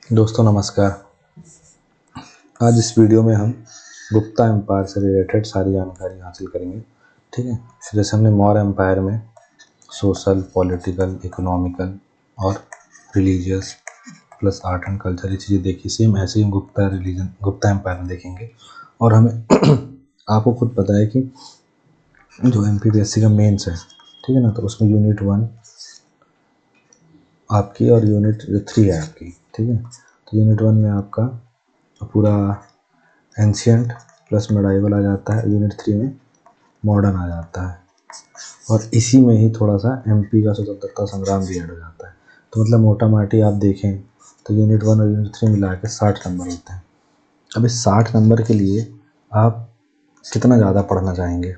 दोस्तों नमस्कार। आज इस वीडियो में हम गुप्ता एम्पायर से रिलेटेड सारी जानकारी हासिल करेंगे। ठीक है। जैसे हमने मौर्य एम्पायर में सोशल, पॉलिटिकल, इकोनॉमिकल और religious plus art and culture ये चीज़ें देखी, सेम ऐसे ही हम गुप्ता एम्पायर में देखेंगे। और हमें आपको खुद पता है कि जो MPPSC का मेंस है, ठीक है ना, तो उसमें यूनिट 1 आपकी और यूनिट 3 है आपकी। ठीक है। तो यूनिट 1 में आपका पूरा एंशियंट प्लस मेडाइवल आ जाता है, यूनिट 3 में मॉडर्न आ जाता है, और इसी में ही थोड़ा सा MP का स्वतंत्रता संग्राम भी ऐड हो जाता है। तो मतलब मोटा माटी आप देखें तो यूनिट 1 और यूनिट 3 मिला के 60 नंबर होते हैं। अब इस 60 नंबर के लिए आप कितना ज़्यादा पढ़ना चाहेंगे?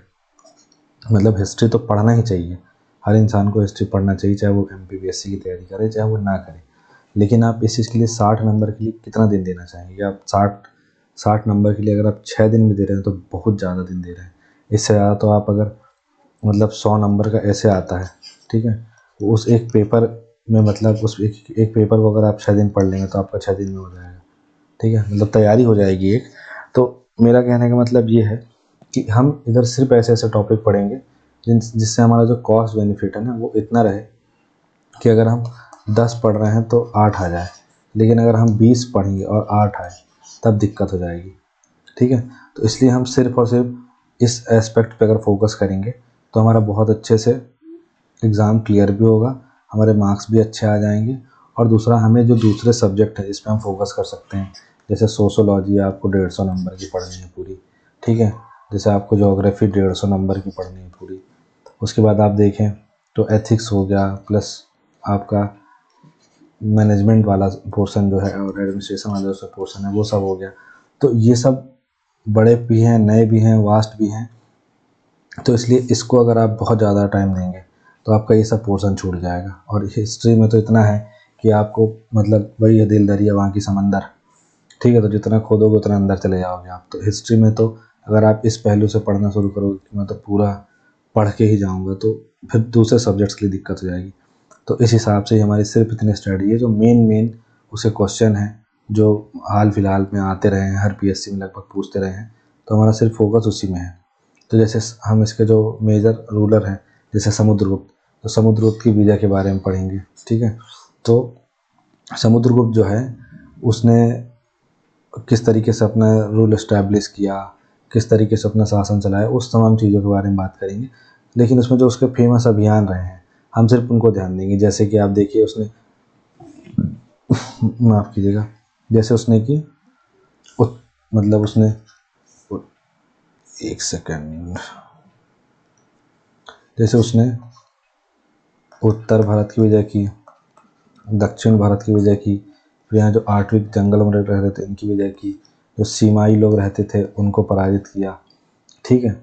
मतलब हिस्ट्री तो पढ़ना ही चाहिए, हर इंसान को हिस्ट्री पढ़ना चाहिए, चाहे वो MPPSC की तैयारी करे चाहे वो ना करे। लेकिन आप इस चीज़ के लिए 60 नंबर के लिए कितना दिन देना चाहेंगे? आप 60 नंबर के लिए अगर आप 6 दिन भी दे रहे हैं तो बहुत ज़्यादा दिन दे रहे हैं। इससे ज़्यादा तो आप अगर मतलब 100 नंबर का ऐसे आता है, ठीक है, उस एक पेपर में मतलब उस एक पेपर को अगर आप 6 दिन पढ़ लेंगे तो आपका 6 दिन में हो जाएगा। ठीक है, मतलब तैयारी हो जाएगी एक। तो मेरा कहने का मतलब ये है कि हम इधर सिर्फ ऐसे ऐसे टॉपिक पढ़ेंगे जिससे हमारा जो कॉस्ट बेनिफिट है ना वो इतना रहे कि अगर हम 10 पढ़ रहे हैं तो 8 आ जाए, लेकिन अगर हम 20 पढ़ेंगे और 8 आए तब दिक्कत हो जाएगी। ठीक है। तो इसलिए हम सिर्फ और सिर्फ इस एस्पेक्ट पे अगर फोकस करेंगे तो हमारा बहुत अच्छे से एग्ज़ाम क्लियर भी होगा, हमारे मार्क्स भी अच्छे आ जाएंगे। और दूसरा, हमें जो दूसरे सब्जेक्ट है जिस पे हम फोकस कर सकते हैं, जैसे सोशोलॉजी आपको 150 नंबर की पढ़नी है पूरी। ठीक है। जैसे आपको ज्योग्राफी 150 नंबर की पढ़नी है पूरी। उसके बाद आप देखें तो एथिक्स हो गया, प्लस आपका मैनेजमेंट वाला पोर्शन जो है और एडमिनिस्ट्रेशन वाला जो पोर्शन है वो सब हो गया। तो ये सब बड़े भी हैं, नए भी हैं, वास्ट भी हैं। तो इसलिए इसको अगर आप बहुत ज़्यादा टाइम देंगे तो आपका ये सब पोर्शन छूट जाएगा। और हिस्ट्री में तो इतना है कि आपको मतलब वही है, दिल दरिया वहाँ की समंदर। ठीक है। तो जितना खोदोगे उतना अंदर चले जाओगे आप। तो हिस्ट्री में तो अगर आप इस पहलू से पढ़ना शुरू करोगे कि मैं तो पूरा पढ़ के ही जाऊँगा, तो फिर दूसरे सब्जेक्ट्स के लिए दिक्कत हो जाएगी। तो इस हिसाब से हमारी सिर्फ इतनी स्टडी है, जो मेन उसे क्वेश्चन है जो हाल फिलहाल में आते रहे हैं, हर PSC में लगभग पूछते रहे हैं, तो हमारा सिर्फ फोकस उसी में है। तो जैसे हम इसके जो मेजर रूलर हैं, जैसे समुद्रगुप्त, तो समुद्रगुप्त की विजय के बारे में पढ़ेंगे। ठीक है। तो समुद्रगुप्त जो है उसने किस तरीके से अपना रूल इस्टेब्लिश किया, किस तरीके से अपना शासन चलाया, उस तमाम चीज़ों के बारे में बात करेंगे। लेकिन उसमें जो उसके फेमस अभियान रहे हैं हम सिर्फ उनको ध्यान देंगे। जैसे कि आप देखिए उसने माफ़ कीजिएगा, जैसे उसने कि मतलब उसने एक सेकेंड, जैसे उसने उत्तर भारत की विजय की, दक्षिण भारत की विजय की, फिर यहाँ जो आर्कटिक जंगल में रहते थे इनकी विजय की, जो सीमाई लोग रहते थे उनको पराजित किया। ठीक है।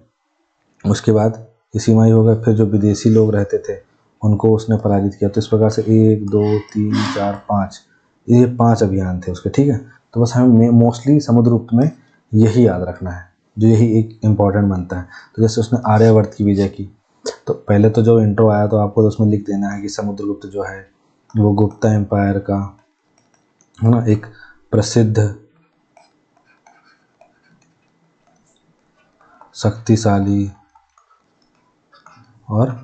उसके बाद ये सीमाई हो गए, फिर जो विदेशी लोग रहते थे उनको उसने पराजित किया। तो इस प्रकार से 1 2 3 4 5, ये 5 अभियान थे उसके। ठीक है। तो बस हमें मोस्टली समुद्रगुप्त में यही याद रखना है, जो यही एक इम्पॉर्टेंट बनता है। तो जैसे उसने आर्यावर्त की विजय की, तो पहले तो जो इंट्रो आया तो आपको तो उसमें लिख देना है कि समुद्रगुप्त जो है वो गुप्ता एम्पायर का है ना एक प्रसिद्ध, शक्तिशाली और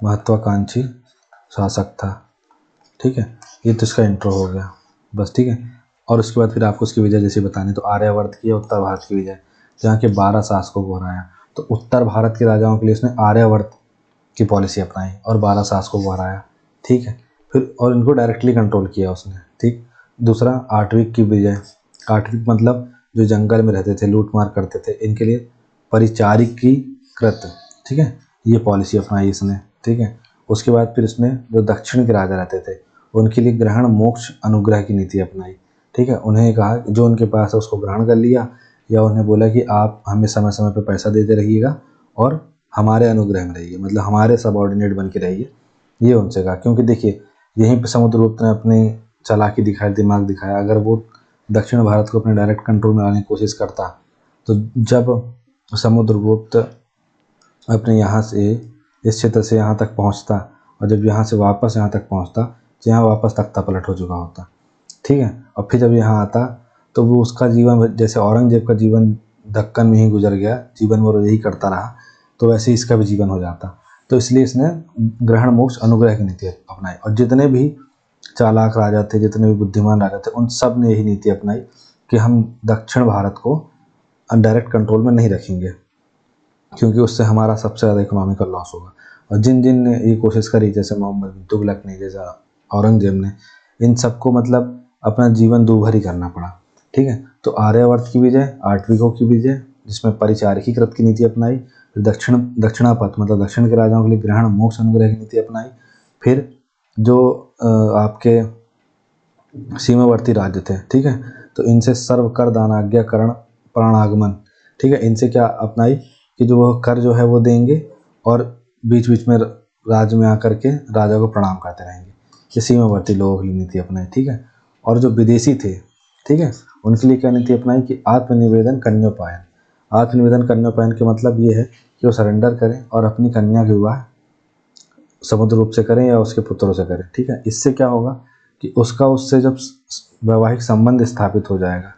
महत्वाकांक्षी शासक था। ठीक है। ये तो इसका इंट्रो हो गया बस। ठीक है। और उसके बाद फिर आपको उसकी विजय जैसे बतानी, तो आर्यावर्त की उत्तर भारत की विजय, जहाँ के 12 शासकों को हराया। तो उत्तर भारत के राजाओं के लिए उसने आर्यावर्त की पॉलिसी अपनाई और 12 शासकों को हराया। ठीक है। फिर और इनको डायरेक्टली कंट्रोल किया उसने। ठीक। दूसरा, आर्टविक की विजय। आर्टविक मतलब जो जंगल में रहते थे, लूट मार करते थे, इनके लिए परिचारिकी कृत, ठीक है, ये पॉलिसी अपनाई इसने। ठीक है। उसके बाद फिर इसने जो दक्षिण के राजा रहते थे उनके लिए ग्रहण मोक्ष अनुग्रह की नीति अपनाई। ठीक है। उन्हें कहा कि जो उनके पास है उसको ग्रहण कर लिया, या उन्हें बोला कि आप हमें समय समय पर पैसा देते रहिएगा और हमारे अनुग्रह में रहिए, मतलब हमारे सबऑर्डिनेट बन के रहिए, ये उनसे कहा। क्योंकि देखिए यहीं पे समुद्रगुप्त ने अपनी चालाकी दिखाई, दिमाग दिखाया। अगर वो दक्षिण भारत को अपने डायरेक्ट कंट्रोल में लाने की कोशिश करता, तो जब समुद्रगुप्त अपने यहाँ से इस क्षेत्र से यहाँ तक पहुँचता और जब यहाँ से वापस यहाँ तक पहुँचता तो यहाँ वापस तख्ता पलट हो चुका होता। ठीक है। और फिर जब यहाँ आता तो वो उसका जीवन, जैसे औरंगजेब का जीवन दक्कन में ही गुजर गया, जीवन वो यही करता रहा, तो वैसे ही इसका भी जीवन हो जाता। तो इसलिए इसने ग्रहण मोक्ष अनुग्रह की नीति अपनाई। और जितने भी चालाक राजा थे, जितने भी बुद्धिमान राजा थे, उन सब ने यही नीति अपनाई कि हम दक्षिण भारत को डायरेक्ट कंट्रोल में नहीं रखेंगे, क्योंकि उससे हमारा सबसे ज़्यादा इकोनॉमिकल लॉस होगा। और जिन जिन ने ये कोशिश करी, जैसे मोहम्मद बिन तुगलक ने, जैसे औरंगजेब ने, इन सबको मतलब अपना जीवन दूभर ही करना पड़ा, ठीक है। तो आर्यावर्त की विजय, आर्टविको की विजय, जिसमें परिचारिकीकृत की नीति अपनाई। फिर दक्षिणापथ मतलब दक्षिण के राजाओं के लिए ग्रहण मोक्ष अनुग्रह की नीति अपनाई। फिर जो आपके सीमावर्ती राज्य थे, ठीक है, तो इनसे सर्व कर दानाज्ञाकरण प्राणागमन, ठीक है, इनसे क्या अपनाई कि जो वो कर जो है वो देंगे और बीच बीच में राज्य में आकर के राजा को प्रणाम करते रहेंगे। ये सीमावर्ती लोगों की नीति अपनाई, ठीक है। और जो विदेशी थे, ठीक है, उनके लिए क्या नीति अपनाई कि आत्मनिवेदन कन्योपायन। आत्मनिवेदन कन्योपायन के मतलब ये है कि वो सरेंडर करें और अपनी कन्या के विवाह समुद्र रूप से करें या उसके पुत्रों से करें, ठीक है। इससे क्या होगा कि उसका उससे जब वैवाहिक संबंध स्थापित हो जाएगा,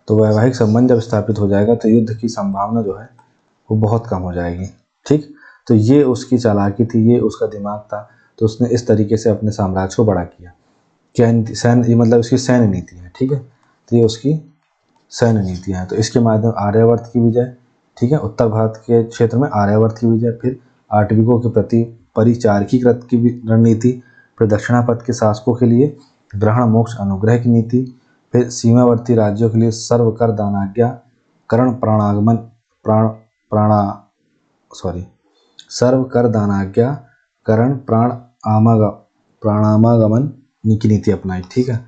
तो वैवाहिक संबंध जब स्थापित हो जाएगा तो युद्ध की संभावना जो है वो बहुत कम हो जाएगी, ठीक। तो ये उसकी चालाकी थी, ये उसका दिमाग था। तो उसने इस तरीके से अपने साम्राज्य को बड़ा किया। क्या सैन्य, ये मतलब इसकी सैन्य नीति है, ठीक है। तो ये उसकी सैन्य नीतियाँ हैं। तो इसके माध्यम आर्यावर्त की विजय, ठीक है, उत्तर भारत के क्षेत्र में आर्यावर्त की विजय। फिर आर्टविको के प्रति परिचारिकीकृत की रणनीति। फिर दक्षिणापथ के शासकों के लिए ग्रहण मोक्ष अनुग्रह की नीति। फिर सीमावर्ती राज्यों के लिए सर्व कर दानाज्ञा करण प्राणागमन सर्व कर दानाज्ञा करण प्राणामागमन की नीति अपनाई, ठीक है,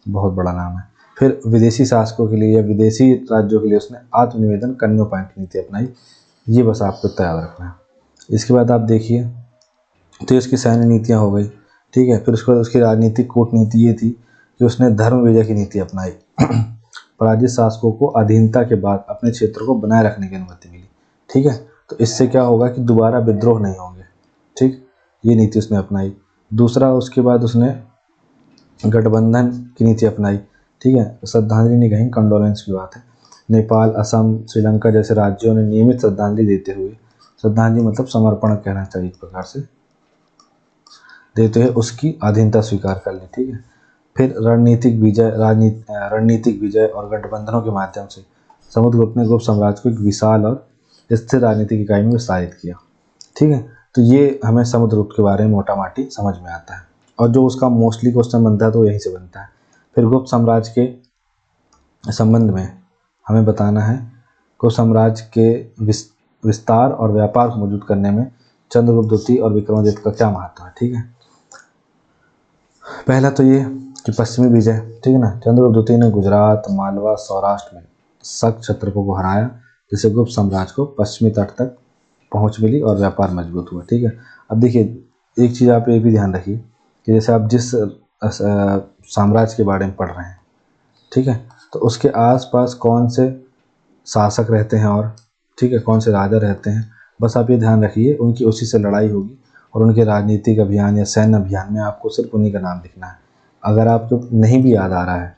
बहुत बड़ा नाम है। फिर विदेशी शासकों के लिए या विदेशी राज्यों के लिए उसने आत्मनिवेदन कन्योपायन की नीति अपनाई। ये बस आपको याद रखना है। इसके बाद आप देखिए, तो इसकी सैन्य नीतियाँ हो गई, ठीक है। फिर उसके बाद उसकी राजनीतिक कूटनीति ये थी कि उसने धर्म विजय की नीति अपनाई। पराजित शासकों को अधीनता के बाद अपने क्षेत्र को बनाए रखने की अनुमति मिली, ठीक है। तो इससे क्या होगा कि दोबारा विद्रोह नहीं होंगे, ठीक। ये नीति उसने अपनाई। दूसरा, उसके बाद उसने गठबंधन की नीति अपनाई, ठीक है। श्रद्धांजलि नहीं कहीं, कंडोलेंस की बात है। नेपाल, असम, श्रीलंका जैसे राज्यों ने नियमित श्रद्धांजलि देते हुए, श्रद्धांजलि मतलब समर्पण कहना चाहिए एक प्रकार से, देते हुए उसकी अधीनता स्वीकार कर ली, ठीक है। फिर रणनीतिक विजय और गठबंधनों के माध्यम से समुद्रगुप्त ने गुप्त साम्राज्य को एक विशाल और स्थिर राजनीतिक इकाई में विस्तारित किया, ठीक है। तो ये हमें समुद्रगुप्त के बारे में मोटा माटी समझ में आता है। और जो उसका मोस्टली क्वेश्चन बनता है तो यहीं से बनता है। फिर गुप्त साम्राज्य के संबंध में हमें बताना है, गुप्त साम्राज्य के विस्तार और व्यापार को मजबूत करने में चंद्रगुप्त द्वितीय और विक्रमादित्य का क्या महत्व है, ठीक है। पहला तो ये कि पश्चिमी विजय, ठीक है ना। चंद्रगुप्त द्वितीय ने गुजरात, मालवा, सौराष्ट्र में शक क्षत्रपों को हराया, जिससे गुप्त साम्राज्य को पश्चिमी तट तक पहुंच मिली और व्यापार मजबूत हुआ, ठीक है। अब देखिए, एक चीज़ आप ये भी ध्यान रखिए कि जैसे आप जिस साम्राज्य के बारे में पढ़ रहे हैं, ठीक है, तो उसके आसपास कौन से शासक रहते हैं और, ठीक है, कौन से राजा रहते हैं, बस आप ये ध्यान रखिए, उनकी उसी से लड़ाई होगी। और उनके राजनीतिक अभियान या सैन्य अभियान में आपको सिर्फ उन्हीं का नाम लिखना है। अगर आपको नहीं भी याद आ रहा है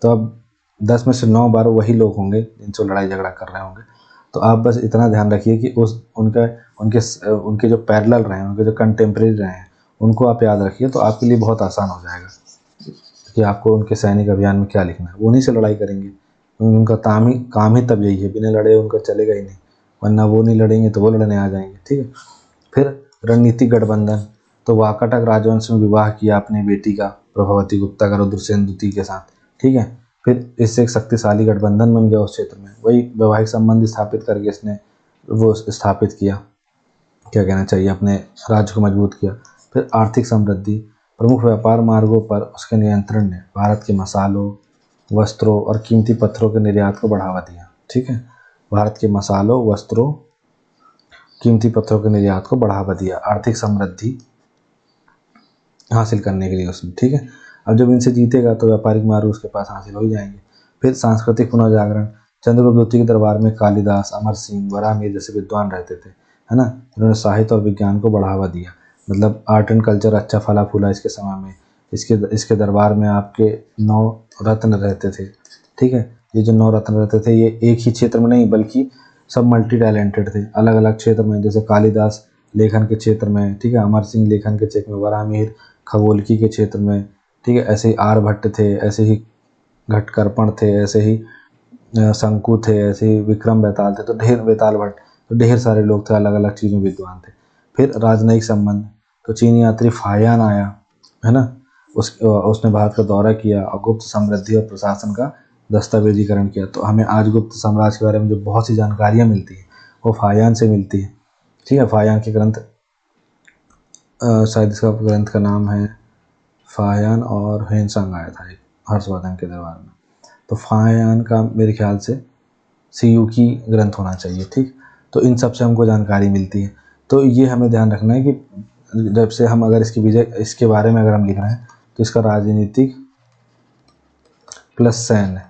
तो अब 10 में से 9 बार वही लोग होंगे जिनसे लड़ाई झगड़ा कर रहे होंगे। तो आप बस इतना ध्यान रखिए कि उनके जो पैरेलल रहे हैं, उनके जो कंटेम्प्रेरी रहे हैं, उनको आप याद रखिए, तो आपके लिए बहुत आसान हो जाएगा कि आपको उनके सैनिक अभियान में क्या लिखना है। वो उन्हीं से लड़ाई करेंगे, उनका काम ही तब यही है, बिना लड़े उनका चलेगा ही नहीं, वरना वो नहीं लड़ेंगे तो वो लड़ने आ जाएंगे, ठीक है। फिर रणनीतिक गठबंधन, तो वाकाटक राजवंश में विवाह किया अपनी बेटी का प्रभावती गुप्ता का रुद्रसेन द्वितीय के साथ, ठीक है। फिर इससे एक शक्तिशाली गठबंधन बन गया उस क्षेत्र में, वही वैवाहिक संबंध स्थापित करके इसने वो स्थापित किया, क्या कहना चाहिए, अपने राज्य को मजबूत किया। फिर आर्थिक समृद्धि, प्रमुख व्यापार मार्गों पर उसके नियंत्रण ने भारत के मसालों, वस्त्रों और कीमती पत्थरों के निर्यात को बढ़ावा दिया, ठीक है। भारत के मसालों, वस्त्रों, कीमती पत्थरों के निर्यात को बढ़ावा दिया, आर्थिक समृद्धि हासिल करने के लिए उसने, ठीक है। अब जब इनसे जीतेगा तो व्यापारिक मार्ग उसके पास हासिल हो जाएंगे। फिर सांस्कृतिक पुनर्जागरण, चंद्रगुप्त द्वितीय के दरबार में कालिदास, अमर सिंह, वराहमिहिर जैसे विद्वान रहते थे, है ना। इन्होंने साहित्य और विज्ञान को बढ़ावा दिया, मतलब आर्ट एंड कल्चर अच्छा फला फूला इसके समय में। इसके दरबार में आपके 9 रत्न रहते थे। ठीक है, ये जो 9 रत्न रहते थे ये एक ही क्षेत्र में नहीं बल्कि सब मल्टी टैलेंटेड थे, अलग अलग क्षेत्र में, जैसे कालिदास लेखन के क्षेत्र में, ठीक है, अमर सिंह लेखन के क्षेत्र में, वराहमिहिर खगोलकी के क्षेत्र में, ठीक है, ऐसे ही आर्यभट्ट थे, ऐसे ही घटकर्पण थे, ऐसे ही शंकु थे, ऐसे ही विक्रम बेताल थे, तो ढेर बेताल भट्ट, तो ढेर सारे लोग थे, अलग अलग चीज़ों में विद्वान थे। फिर राजनयिक संबंध, तो चीनी यात्री फाहियान आया, है ना, उसने भारत का दौरा किया और गुप्त समृद्धि और प्रशासन का दस्तावेजीकरण किया। तो हमें आज गुप्त साम्राज्य के बारे में जो बहुत सी जानकारियाँ मिलती हैं वो फाहियान से मिलती है। ठीक है, फाहियान के ग्रंथ, शायद इसका ग्रंथ का नाम है फाहियान और ह्वेनसांग आया था एक हर्षवर्धन के दरबार में। तो फाहियान का मेरे ख्याल से सीयूकी ग्रंथ होना चाहिए। ठीक, तो इन सब से हमको जानकारी मिलती है। तो ये हमें ध्यान रखना है कि जब से हम अगर इसके बारे में अगर हम लिख रहे हैं तो इसका राजनीतिक प्लस सैन्य,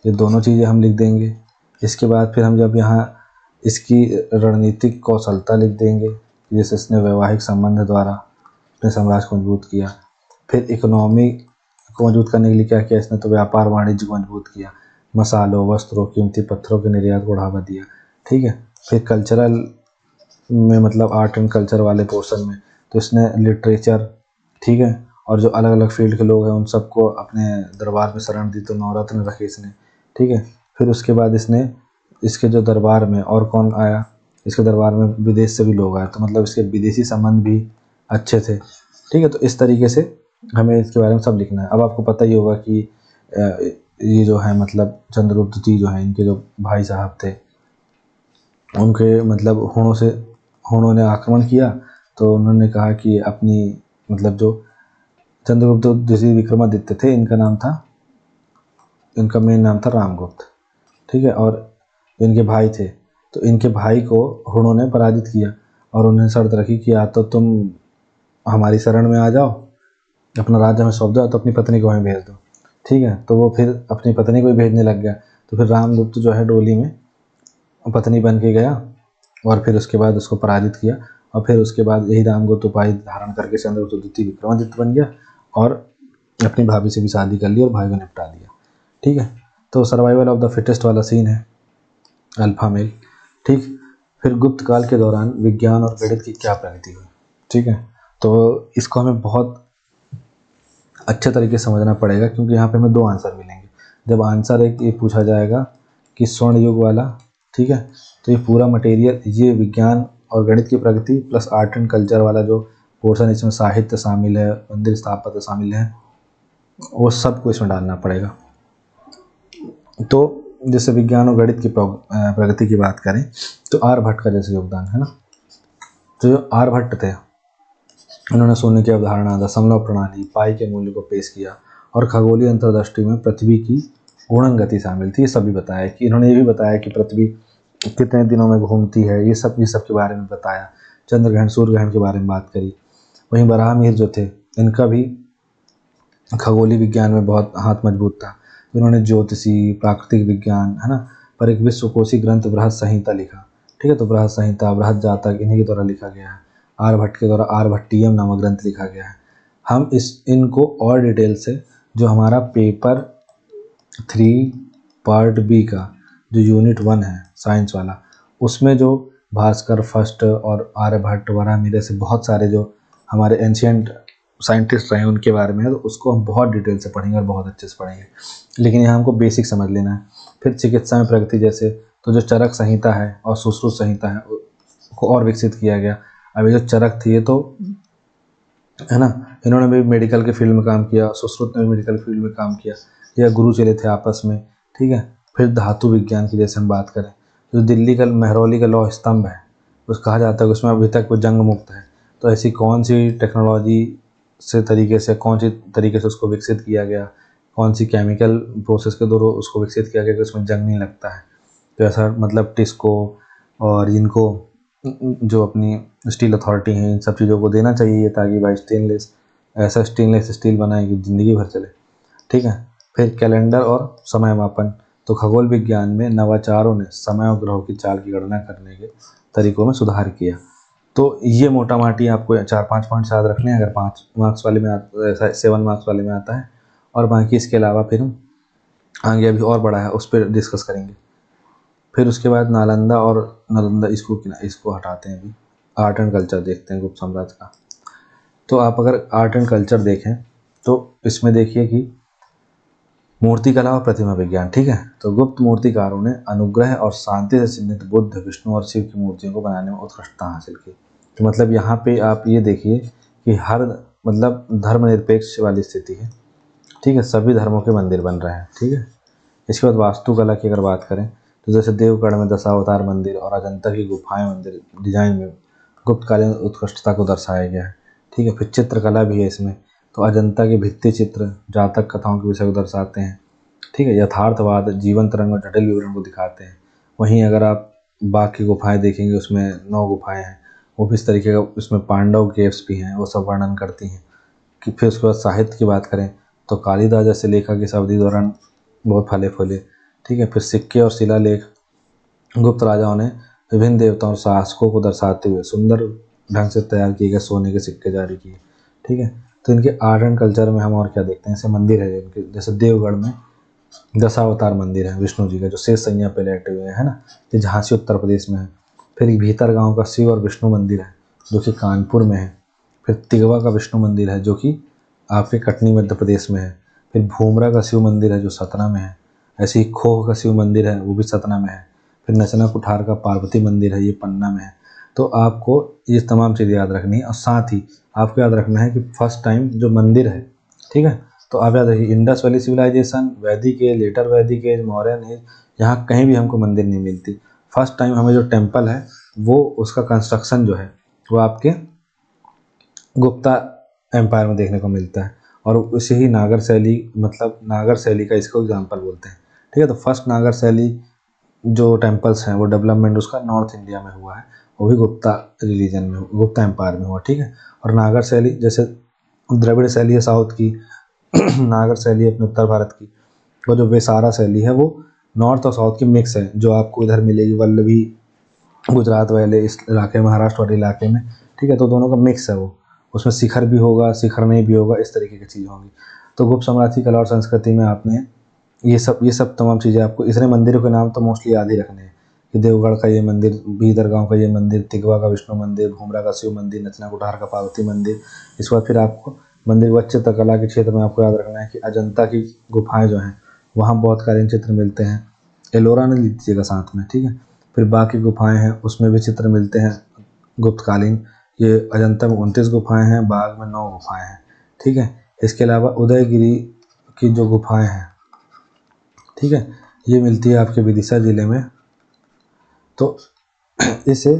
ये दोनों चीज़ें हम लिख देंगे। इसके बाद फिर हम जब यहाँ इसकी रणनीतिक कौशलता लिख देंगे, जैसे इसने वैवाहिक संबंध द्वारा अपने साम्राज्य को मजबूत किया। फिर इकोनॉमी को मजबूत करने के लिए क्या किया इसने, तो व्यापार वाणिज्य को मजबूत किया, मसालों, वस्त्रों, कीमती पत्थरों के निर्यात को बढ़ावा दिया। ठीक है, फिर कल्चरल में मतलब आर्ट एंड कल्चर वाले पोर्शन में तो इसने लिटरेचर, ठीक है, और जो अलग अलग फील्ड के लोग हैं उन सबको अपने दरबार में शरण दी, तो 9 रत्न रखे इसने। ठीक है, फिर उसके बाद इसने इसके जो दरबार में और कौन आया, इसके दरबार में विदेश से भी लोग आए, तो मतलब इसके विदेशी संबंध भी अच्छे थे। ठीक है, तो इस तरीके से हमें इसके बारे में सब लिखना है। अब आपको पता ही होगा कि ये जो है मतलब चंद्रगुप्त जी जो हैं, इनके जो भाई साहब थे, उनके मतलब हुणों ने आक्रमण किया, तो उन्होंने कहा कि अपनी मतलब जो चंद्रगुप्त द्वितीय विक्रमादित्य थे, इनका मेन नाम था रामगुप्त। ठीक है, और इनके भाई थे, तो इनके भाई को हुणों ने पराजित किया और उन्हें शर्त रखी कि या तो तुम हमारी शरण में आ जाओ, अपना राज्य हमें सौंप दो, तो अपनी पत्नी को हमें भेज दो। ठीक है, तो वो फिर अपनी पत्नी को ही भेजने लग गया। तो फिर रामगुप्त जो है डोली में पत्नी बन के गया और फिर उसके बाद उसको पराजित किया, और फिर उसके बाद यही रामगुप्त उपाधि धारण करके चंद्रगुप्त द्वितीय विक्रमादित्य बन गया और अपनी भाभी से भी शादी कर ली और भाई को निपटा दिया। ठीक है, तो सर्वाइवल ऑफ द फिटेस्ट वाला सीन है, अल्फा मेल। ठीक, फिर गुप्त काल के दौरान विज्ञान और गणित की क्या प्रगति हुई। ठीक है, तो इसको हमें बहुत अच्छे तरीके से समझना पड़ेगा, क्योंकि यहाँ पे हमें 2 आंसर मिलेंगे। जब आंसर एक ये पूछा जाएगा कि स्वर्ण युग वाला, ठीक है, तो ये पूरा मटेरियल, ये विज्ञान और गणित की प्रगति प्लस आर्ट एंड कल्चर वाला जो पोर्शन, इसमें साहित्य शामिल है, मंदिर स्थापत्य शामिल है, वो सबको इसमें डालना पड़ेगा। तो जैसे विज्ञान और गणित की प्रगति की बात करें तो आर्यभट्ट का जैसे योगदान है ना, तो जो आर्यभट्ट थे उन्होंने शून्य की अवधारणा, दशमलव प्रणाली, पाई के मूल्य को पेश किया और खगोलीय अंतर्दृष्टि में पृथ्वी की गुणन गति शामिल थी। ये सभी बताया कि इन्होंने ये भी बताया कि पृथ्वी कितने दिनों में घूमती है, ये सब के बारे में बताया। चंद्रग्रहण, सूर्य ग्रहण के बारे में बात करी। वहीं वराहमिहिर जो थे, इनका भी खगोलीय विज्ञान में बहुत हाथ मजबूत था। इन्होंने ज्योतिषी, प्राकृतिक विज्ञान, है ना, पर एक विश्वकोशी ग्रंथ बृहद संहिता लिखा। ठीक है, तो बृहद संहिता, बृहद जातक इन्हीं के द्वारा लिखा गया है। आर्यभट्ट के द्वारा आर्यभट्टीयम नामक ग्रंथ लिखा गया है। हम इनको और डिटेल से जो हमारा पेपर 3 पार्ट बी का जो यूनिट 1 है साइंस वाला, उसमें जो भास्कर फर्स्ट और आर्यभट्ट, वराहमिहिर से बहुत सारे जो हमारे एंशियंट साइंटिस्ट रहे उनके बारे में है, तो उसको हम बहुत डिटेल से पढ़ेंगे और बहुत अच्छे से पढ़ेंगे। लेकिन यहाँ हमको बेसिक समझ लेना है। फिर चिकित्सा में प्रगति जैसे, तो जो चरक संहिता है और सुश्रुत संहिता है को और विकसित किया गया। अभी जो चरक थी ये तो है ना, इन्होंने भी मेडिकल के फील्ड में काम किया, सुश्रुत ने भी मेडिकल फील्ड में काम किया, या गुरु चले थे आपस में। ठीक है, फिर धातु विज्ञान की जैसे हम बात करें, जो दिल्ली का मेहरौली का लौह स्तंभ है, उस कहा जाता है कि उसमें अभी तक वो जंग मुक्त है। तो ऐसी कौन सी टेक्नोलॉजी से तरीके से, कौन सी तरीके से उसको विकसित किया गया, कौन सी केमिकल प्रोसेस के द्वारा उसको विकसित किया गया कि उसमें जंग नहीं लगता है। तो ऐसा मतलब टिस्को और इनको जो अपनी स्टील अथॉरिटी है, इन सब चीज़ों को देना चाहिए ताकि भाई ऐसा स्टेनलेस स्टील बनाए कि ज़िंदगी भर चले। ठीक है, फिर कैलेंडर और समय मापन, तो खगोल विज्ञान में नवाचारों ने समय और ग्रहों की चाल की गणना करने के तरीकों में सुधार किया। तो ये मोटा माटी आपको 4-5 पॉइंट्स याद रखने हैं अगर 5 मार्क्स वाले में 7 मार्क्स वाले में आता है। और बाकी इसके अलावा फिर हम आगे अभी और बड़ा है उस पर डिस्कस करेंगे। फिर उसके बाद नालंदा और नालंदा इसको हटाते हैं, अभी आर्ट एंड कल्चर देखते हैं गुप्त साम्राज्य का। तो आप अगर आर्ट एंड कल्चर देखें तो इसमें देखिए कि मूर्तिकला और प्रतिमा विज्ञान, ठीक है। तो गुप्त मूर्तिकारों ने अनुग्रह और शांति से चिन्हित बुद्ध, विष्णु और शिव की मूर्तियों को बनाने में उत्कृष्टता हासिल की। तो मतलब यहाँ पे आप ये देखिए कि हर मतलब धर्मनिरपेक्ष वाली स्थिति है, ठीक है। सभी धर्मों के मंदिर बन रहे हैं, ठीक है। इसके बाद वास्तुकला की अगर बात करें तो जैसे देवगढ़ में दशावतार मंदिर और अजंता की गुफाएं मंदिर डिजाइन में गुप्तकालीन उत्कृष्टता को दर्शाया गया है, ठीक है। फिर चित्रकला भी है इसमें, तो अजंता के भित्ति चित्र जातक कथाओं के विषय को दर्शाते हैं, ठीक है। यथार्थवाद, जीवंत रंग और जटिल विवरण को दिखाते हैं। वहीं अगर आप बाकी गुफाएं देखेंगे उसमें 9 गुफाएं हैं, वो भी इस तरीके का, उसमें पांडव केव्स भी हैं, वो सब वर्णन करती हैं। कि फिर उसके बाद साहित्य की बात करें तो कालिदास जैसे लेखक इस अवधि दौरान बहुत फले फूले, ठीक है। फिर सिक्के और शिलालेख गुप्त राजाओं ने विभिन्न देवताओं और शासकों को दर्शाते हुए सुंदर ढंग से तैयार किए गए सोने के सिक्के जारी किए, ठीक है। तो इनके आर्ट एंड कल्चर में हम और क्या देखते हैं, जैसे मंदिर है इनके, जैसे देवगढ़ में दशावतार मंदिर है विष्णु जी का जो शेष सैया पे लेटे हुए है ना, ये झांसी उत्तर प्रदेश में है। फिर भीतर गांव का शिव और विष्णु मंदिर है जो कि कानपुर में है। फिर तिगवा का विष्णु मंदिर है जो कि आपके कटनी मध्य प्रदेश में है। फिर भूमरा का शिव मंदिर है जो सतना में है। ऐसे ही खोह का शिव मंदिर है वो भी सतना में है। फिर नचना कुठार का पार्वती मंदिर है, ये पन्ना में है। तो आपको ये तमाम चीज़ें याद रखनी है और साथ ही आपको याद रखना है कि फर्स्ट टाइम जो मंदिर है, ठीक है। तो आप याद रखिए इंडस वैली सिविलाइजेशन, वैदिक एज, लेटर वैदिक एज, मॉडर्न एज, यहाँ कहीं भी हमको मंदिर नहीं मिलती। फर्स्ट टाइम हमें जो टेम्पल है वो उसका कंस्ट्रक्शन जो है वो आपके गुप्ता एम्पायर में देखने को मिलता है। और उसे ही नागर शैली, मतलब नागर शैली का इसको एग्जाम्पल बोलते हैं, ठीक है। तो फर्स्ट नागर शैली जो टेम्पल्स हैं वो डेवलपमेंट उसका नॉर्थ इंडिया में हुआ है, वो भी गुप्ता रिलीजन में, गुप्ता एम्पायर में हुआ, ठीक है। और नागर शैली जैसे द्रविड़ शैली है साउथ की, नागर शैली अपने उत्तर भारत की, और जो वेसारा शैली है वो नॉर्थ और साउथ की मिक्स है, जो आपको इधर मिलेगी वल्लभी गुजरात वाले इस इलाके, महाराष्ट्र वाले इलाके में, ठीक है। तो दोनों का मिक्स है वो, उसमें शिखर भी होगा, शिखर नहीं भी होगा, इस तरीके की चीज़ होंगी। तो गुप्त साम्राज्य की कला और संस्कृति में आपने ये सब तमाम चीज़ें आपको, इतने मंदिरों के नाम तो मोस्टली याद ही रखने हैं कि देवगढ़ का ये मंदिर, भीतर गाँव का ये मंदिर, तिगवा का विष्णु मंदिर, भूमरा का शिव मंदिर, नचना कुठार का पार्वती मंदिर। इसके बाद फिर आपको मंदिर व चित्रकला के क्षेत्र में आपको याद रखना है कि अजंता की गुफाएं जो हैं वहाँ बहुत कालीन चित्र मिलते हैं। एलोरा ने लीजिएगा साथ में, ठीक है। फिर बाकी गुफाएं हैं उसमें भी चित्र मिलते हैं गुप्तकालीन। ये अजंता में 29 गुफाएं हैं, बाग में 9 गुफाएं हैं, ठीक है। इसके अलावा उदयगिरी की जो गुफाएं हैं, ठीक है, ये मिलती है आपके विदिशा जिले में। तो इसे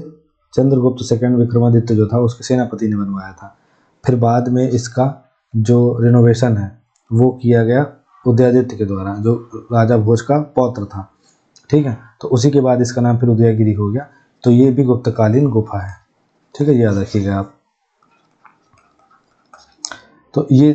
चंद्रगुप्त सेकंड विक्रमादित्य जो था उसके सेनापति ने बनवाया था। फिर बाद में इसका जो रिनोवेशन है वो किया गया उदयादित्य के द्वारा, जो राजा भोज का पौत्र था, ठीक है। तो उसी के बाद इसका नाम फिर उदयगिरी हो गया। तो ये भी गुप्तकालीन गुफा है, ठीक है, याद रखिएगा आप। तो ये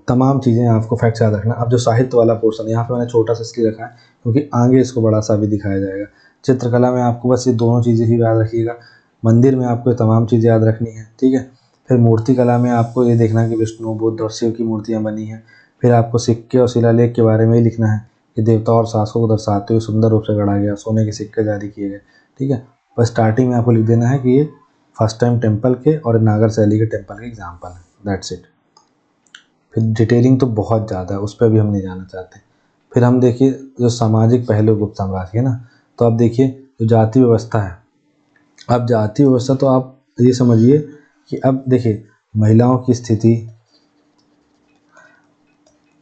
तमाम चीज़ें आपको फैक्ट्स याद रखना। अब जो साहित्य वाला पोर्शन यहाँ पे मैंने छोटा सा इसलिए रखा है क्योंकि आगे इसको बड़ा सा भी दिखाया जाएगा। चित्रकला में आपको बस ये दोनों चीज़ें ही याद रखिएगा। मंदिर में आपको ये तमाम चीज़ें याद रखनी है, ठीक है। फिर मूर्ति कला में आपको ये देखना है कि विष्णु, बुद्ध और शिव की मूर्तियाँ बनी हैं। फिर आपको सिक्के और शिलालेख के बारे में ही लिखना है कि देवता और शासकों को दर्शाते हुए सुंदर रूप से गढ़ा गया, सोने के सिक्के जारी किए गए, ठीक है। बस स्टार्टिंग में आपको लिख देना है कि ये फर्स्ट टाइम टेम्पल के और नागर शैली के टेम्पल के एग्जाम्पल है, दैट्स इट। फिर डिटेलिंग तो बहुत ज़्यादा है, उस पर भी हम नहीं जाना चाहते। फिर हम देखिए जो सामाजिक पहलू गुप्त साम्राज्य है ना, तो आप देखिए जो जाति व्यवस्था है। अब जाति व्यवस्था तो आप ये समझिए कि अब देखिए महिलाओं की स्थिति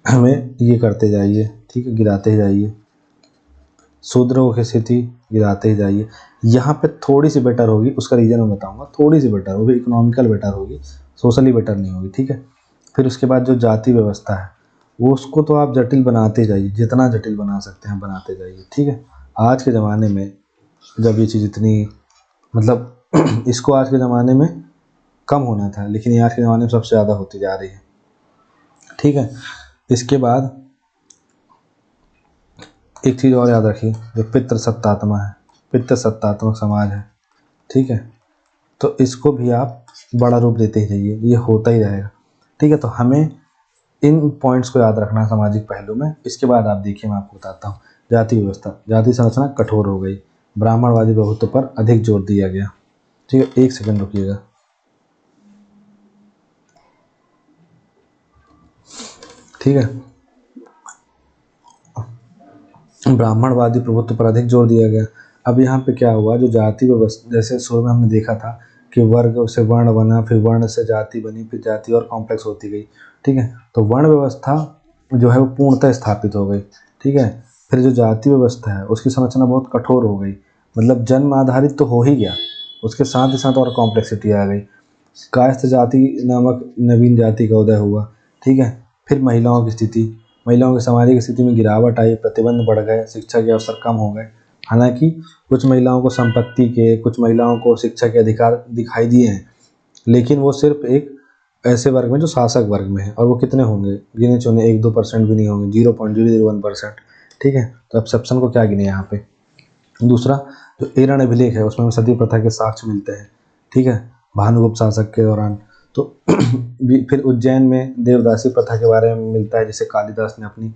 हमें ये करते जाइए, ठीक है, गिराते ही जाइए। शूद्रों की स्थिति गिराते ही जाइए। यहाँ पे थोड़ी सी बेटर होगी, उसका रीज़न मैं बताऊंगा। थोड़ी सी बेटर होगी, इकोनॉमिकल बेटर होगी, सोशली बेटर नहीं होगी, ठीक है। फिर उसके बाद जो जाति व्यवस्था है वो उसको तो आप जटिल बनाते जाइए, जितना जटिल बना सकते हैं बनाते जाइए, ठीक है। आज के ज़माने में जब ये चीज़ इतनी, मतलब इसको आज के ज़माने में कम होना था, लेकिन ये आज के ज़माने में सबसे ज़्यादा होती जा रही है, ठीक है। इसके बाद एक चीज़ और याद रखिए, जो पितृ सत्तात्मा है, पितृ सत्तात्मक समाज है, ठीक है। तो इसको भी आप बड़ा रूप देते ही रहिए, ये होता ही रहेगा। ठीक है, तो हमें इन पॉइंट्स को याद रखना है सामाजिक पहलू में। इसके बाद आप देखिए, मैं आपको बताता हूँ जाति व्यवस्था। जाति संरचना कठोर हो गई, ब्राह्मणवादी प्रभुत्व पर अधिक जोर दिया गया। ठीक है, एक सेकंड रुकिएगा। ठीक है, ब्राह्मणवादी प्रभुत्व पर अधिक जोर दिया गया। अब यहाँ पे क्या हुआ, जो जाति व्यवस्था, जैसे शुरू में हमने देखा था कि वर्ग से वर्ण बना, फिर वर्ण से जाति बनी, फिर जाति और कॉम्प्लेक्स होती गई। ठीक है, तो वर्ण व्यवस्था जो है वो पूर्णतः स्थापित हो गई। ठीक है, फिर जो जाति व्यवस्था है उसकी संरचना बहुत कठोर हो गई, मतलब जन्म आधारित तो हो ही गया, उसके साथ ही साथ और कॉम्प्लेक्सिटी आ गई। कायस्थ जाति नामक नवीन जाति का उदय हुआ। ठीक है, फिर महिलाओं की स्थिति, महिलाओं की सामाजिक स्थिति में गिरावट आई, प्रतिबंध बढ़ गए, शिक्षा के अवसर कम हो गए। हालांकि कुछ महिलाओं को संपत्ति के, कुछ महिलाओं को शिक्षा के अधिकार दिखाई दिए हैं, लेकिन वो सिर्फ एक ऐसे वर्ग में जो शासक वर्ग में है, और वो कितने होंगे, गिने चुने 1-2% भी नहीं होंगे, 0.001%। ठीक है, तो एक्सेप्शन को क्या गिने यहाँ पे। दूसरा, जो एरण अभिलेख है उसमें सती प्रथा के साक्ष्य मिलते हैं। ठीक है, भानुगुप्त शासक के दौरान। तो फिर उज्जैन में देवदासी प्रथा के बारे में मिलता है, जिसे कालिदास ने अपनी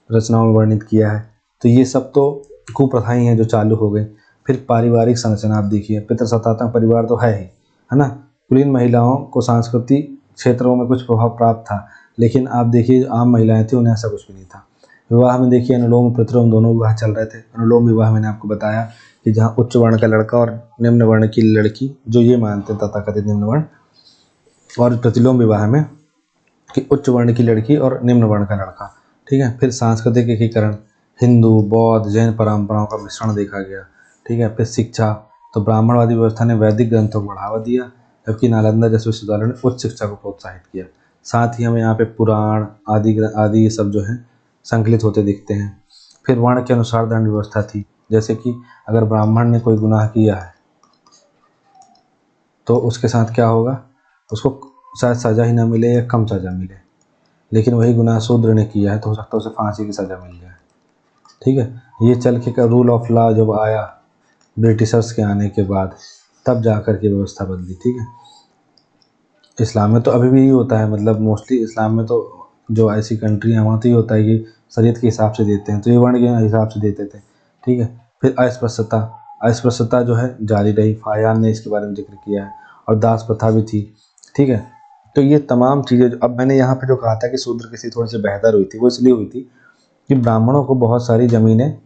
रचनाओं में वर्णित किया है। तो ये सब तो कुप्रथाएं हैं जो चालू हो गई। फिर पारिवारिक संरचना आप देखिए, पितृसत्तात्मक परिवार तो है ही, है ना। कुलीन महिलाओं को सांस्कृतिक क्षेत्रों में कुछ प्रभाव प्राप्त था, लेकिन आप देखिए आम महिलाएं थी, उन्हें ऐसा कुछ भी नहीं था। विवाह में देखिए अनुलोम प्रतिलोम दोनों विवाह चल रहे थे। अनुलोम विवाह मैंने आपको बताया कि जहाँ उच्च वर्ण का लड़का और निम्न वर्ण की लड़की, जो ये मानते हैं तथाकथित निम्न वर्ण, और प्रतिलोम विवाह में कि उच्च वर्ण की लड़की और निम्न वर्ण का लड़का। ठीक है, फिर सांस्कृतिक एकीकरण, हिंदू, बौद्ध, जैन परंपराओं का मिश्रण देखा गया। ठीक है, फिर शिक्षा, तो ब्राह्मणवादी व्यवस्था ने वैदिक ग्रंथों को बढ़ावा दिया, जबकि नालंदा जैसे विश्वविद्यालय ने उच्च शिक्षा को प्रोत्साहित किया। साथ ही हमें यहाँ पे पुराण आदि ये सब जो है संकलित होते दिखते हैं। फिर वर्ण के अनुसार दंड व्यवस्था थी, जैसे कि अगर ब्राह्मण ने कोई गुनाह किया है तो उसके साथ क्या होगा, उसको शायद सज़ा ही ना मिले या कम सज़ा मिले, लेकिन वही गुनाह शूद्र ने किया है तो हो सकता है उसे फांसी की सज़ा मिल जाए। ठीक है, ये चल के का रूल ऑफ लॉ जब आया ब्रिटिशर्स के आने के बाद, तब जाकर के व्यवस्था बदली। ठीक है, इस्लाम में तो अभी भी यही होता है, मतलब मोस्टली इस्लाम में तो जो ऐसी कंट्री है वहाँ तो ये होता है कि शरीयत के हिसाब से देते हैं, तो ये वर्ण के हिसाब से देते थे। ठीक है, फिर अस्पृश्यता, अस्पृश्यता जो है जारी रही, फायान ने इसके बारे में जिक्र किया है, और दास प्रथा भी थी। ठीक है, तो ये तमाम चीज़ें, अब मैंने यहाँ पे जो कहा था कि शूद्र की स्थिति थोड़ी सी बेहतर हुई थी, वो इसलिए हुई थी कि ब्राह्मणों को बहुत सारी ज़मीनें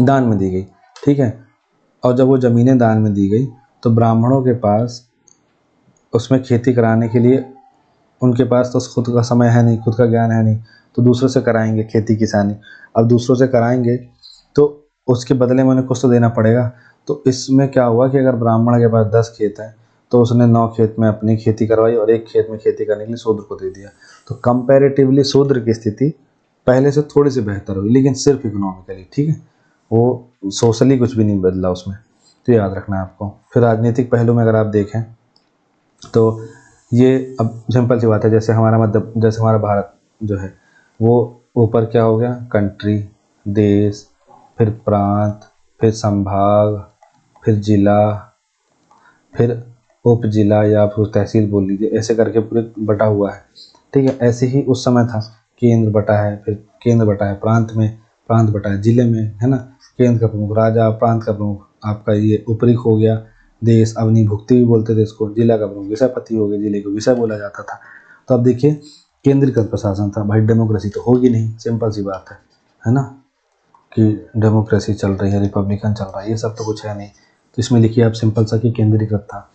दान में दी गई। ठीक है, और जब वो ज़मीनें दान में दी गई तो ब्राह्मणों के पास उसमें खेती कराने के लिए, उनके पास तो खुद का समय है नहीं, खुद का ज्ञान है नहीं, तो दूसरों से कराएंगे खेती किसानी। अब दूसरों से कराएंगे तो उसके बदले में उन्हें कुछ तो देना पड़ेगा। तो इसमें क्या हुआ कि अगर ब्राह्मण के पास 10 खेत हैं तो उसने 9 खेत में अपनी खेती करवाई और 1 खेत में खेती करने के लिए शूद्र को दे दिया। तो कंपैरेटिवली शूद्र की स्थिति पहले से थोड़ी सी बेहतर हुई, लेकिन सिर्फ इकोनॉमिकली। ठीक है, वो सोशली कुछ भी नहीं बदला उसमें, तो याद रखना है आपको। फिर राजनीतिक पहलू में अगर आप देखें तो ये अब सिंपल सी बात है, जैसे हमारा भारत जो है वो ऊपर क्या हो गया, कंट्री, देश, फिर प्रांत, फिर संभाग, फिर जिला, फिर उप जिला या फिर तहसील बोल लीजिए, ऐसे करके पूरे बटा हुआ है। ठीक है, ऐसे ही उस समय था, केंद्र बटा है, फिर केंद्र बटा है प्रांत में, प्रांत बटा है जिले में, है ना। केंद्र का प्रमुख राजा, प्रांत का प्रमुख आपका ये उपरी हो गया देश, अवनी भुक्ति भी बोलते थे इसको, जिला का प्रमुख विषयपति हो गया, जिले को विषय बोला जाता था। तो अब देखिए केंद्रीकृत प्रशासन था, भाई डेमोक्रेसी तो होगी नहीं, सिंपल सी बात है ना, कि डेमोक्रेसी चल रही है, रिपब्लिकन चल रहा है, ये सब तो कुछ है नहीं। तो इसमें लिखिए आप सिंपल सा कि केंद्रीकृत था,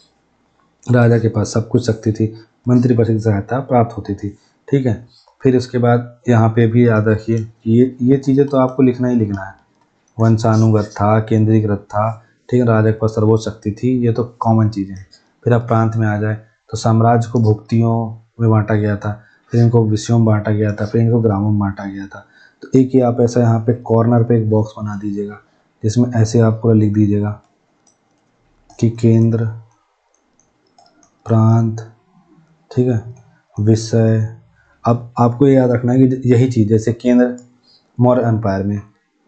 राजा के पास सब कुछ शक्ति थी, मंत्रिपरिषद की सहायता प्राप्त होती थी। ठीक है, फिर उसके बाद यहाँ पे भी याद रखिए कि ये चीज़ें तो आपको लिखना ही लिखना है। वंशानुगत था, केंद्रीकृत था, ठीक है, राजा के पास सर्वोच्च शक्ति थी, ये तो कॉमन चीज़ें हैं। फिर अब प्रांत में आ जाए तो साम्राज्य को भुक्तियों में बांटा गया था, फिर इनको विषयों में बांटा गया था, फिर इनको ग्रामों में बांटा गया था। तो एक ही आप ऐसा यहाँ पे कॉर्नर पे एक बॉक्स बना दीजिएगा, जिसमें ऐसे आप पूरा लिख दीजिएगा कि केंद्र, प्रांत, ठीक है, विषय। अब आपको ये याद रखना है कि यही चीज़, जैसे केंद्र मौर्य एम्पायर में,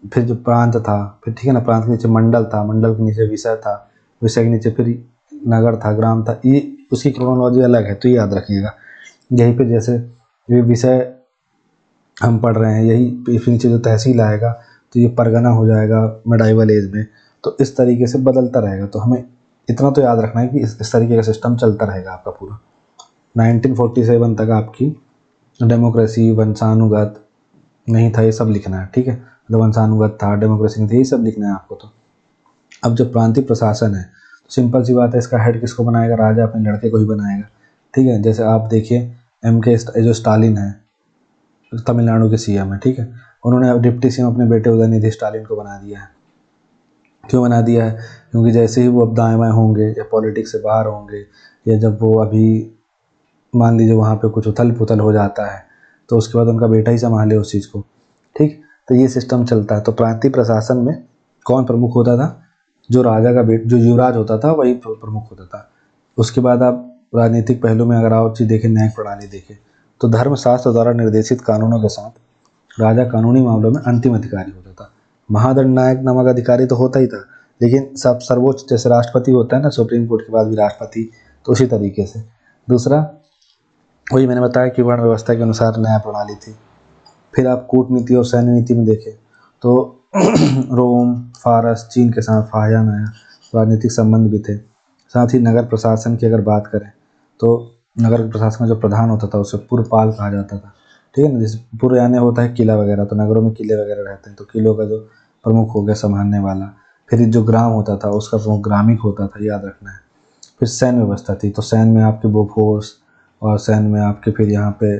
फिर जो प्रांत था, फिर ठीक है ना, प्रांत के नीचे मंडल था, मंडल के नीचे विषय था, विषय के नीचे फिर नगर था, ग्राम था, ये उसकी क्रोनोलॉजी अलग है, तो ये याद रखिएगा। यहीं पे जैसे ये विषय हम पढ़ रहे हैं, यही फिर नीचे जो तहसील आएगा तो ये परगना हो जाएगा मिडाइवल एज में, तो इस तरीके से बदलता रहेगा। तो हमें इतना तो याद रखना है कि इस तरीके का सिस्टम चलता रहेगा आपका पूरा। 1947 तक आपकी डेमोक्रेसी, वंशानुगत नहीं था, ये सब लिखना है, ठीक है। मतलब वंशानुगत था, डेमोक्रेसी नहीं थी, ये सब लिखना है आपको। तो अब जो प्रांतीय प्रशासन है, तो सिंपल सी बात है, इसका हेड किसको बनाएगा? राजा अपने लड़के को ही बनाएगा, ठीक है। जैसे आप देखिए MK जो स्टालिन है, तमिलनाडु के CM है, ठीक है, उन्होंने डिप्टी CM अपने बेटे उदयनिधि स्टालिन को बना दिया है। क्यों बना दिया है? क्योंकि जैसे ही वो अब दाएं बाएं होंगे या पॉलिटिक्स से बाहर होंगे, या जब वो अभी मान लीजिए वहाँ पे कुछ उथल पुथल हो जाता है, तो उसके बाद उनका बेटा ही संभाले उस चीज़ को, ठीक। तो ये सिस्टम चलता है। तो प्रांतीय प्रशासन में कौन प्रमुख होता था? जो राजा का जो युवराज होता था वही प्रमुख होता था। उसके बाद आप राजनीतिक पहलू में अगर आप चीज़ देखें, न्यायिक प्रणाली देखें, तो धर्मशास्त्र द्वारा निर्देशित कानूनों के साथ राजा कानूनी मामलों में अंतिम अधिकारी होता था। महादंड नायक नामक अधिकारी तो होता ही था, लेकिन सब सर्वोच्च जैसे राष्ट्रपति होता है ना, सुप्रीम कोर्ट के बाद भी राष्ट्रपति, तो उसी तरीके से। दूसरा वही मैंने बताया कि वर्ण व्यवस्था के अनुसार न्याय प्रणाली थी। फिर आप कूटनीति और सैन्य नीति में देखें तो रोम, फारस, चीन के साथ फाया नया राजनीतिक संबंध भी थे। साथ ही नगर प्रशासन की अगर बात करें तो नगर प्रशासन का जो प्रधान होता था उसे पुरपाल कहा जाता था, ठीक है ना। जैसे पुर यानी होता है किला वगैरह, तो नगरों में किले वगैरह रहते हैं, तो किलों का जो प्रमुख हो गया संभालने वाला। फिर जो ग्राम होता था उसका प्रमुख ग्रामिक होता था, याद रखना है। फिर सैन्य व्यवस्था थी, तो सैन्य में आपके बोफोर्स, और सैन्य में आपके फिर यहाँ पे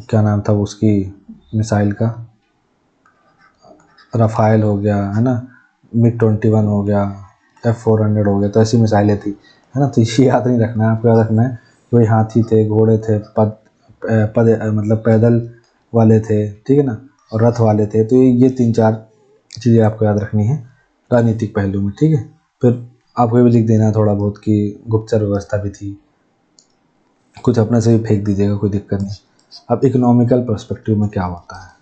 क्या नाम था उसकी मिसाइल का, राफेल हो गया, है ना, MiG-21 हो गया, F-400 हो गया, तो ऐसी मिसाइलें थी, है ना। तो ये याद नहीं रखना है, आपको याद रखना है कि वही हाथी थे, घोड़े थे, मतलब पैदल वाले थे, ठीक है ना, और रथ वाले थे। तो ये 3-4 चीज़ें आपको याद रखनी है राजनीतिक पहलू में, ठीक है। फिर आपको ये भी लिख देना थोड़ा बहुत कि गुप्तचर व्यवस्था भी थी, कुछ अपने से भी फेंक दीजिएगा, कोई दिक्कत नहीं। अब इकोनॉमिकल पर्सपेक्टिव में क्या होता है,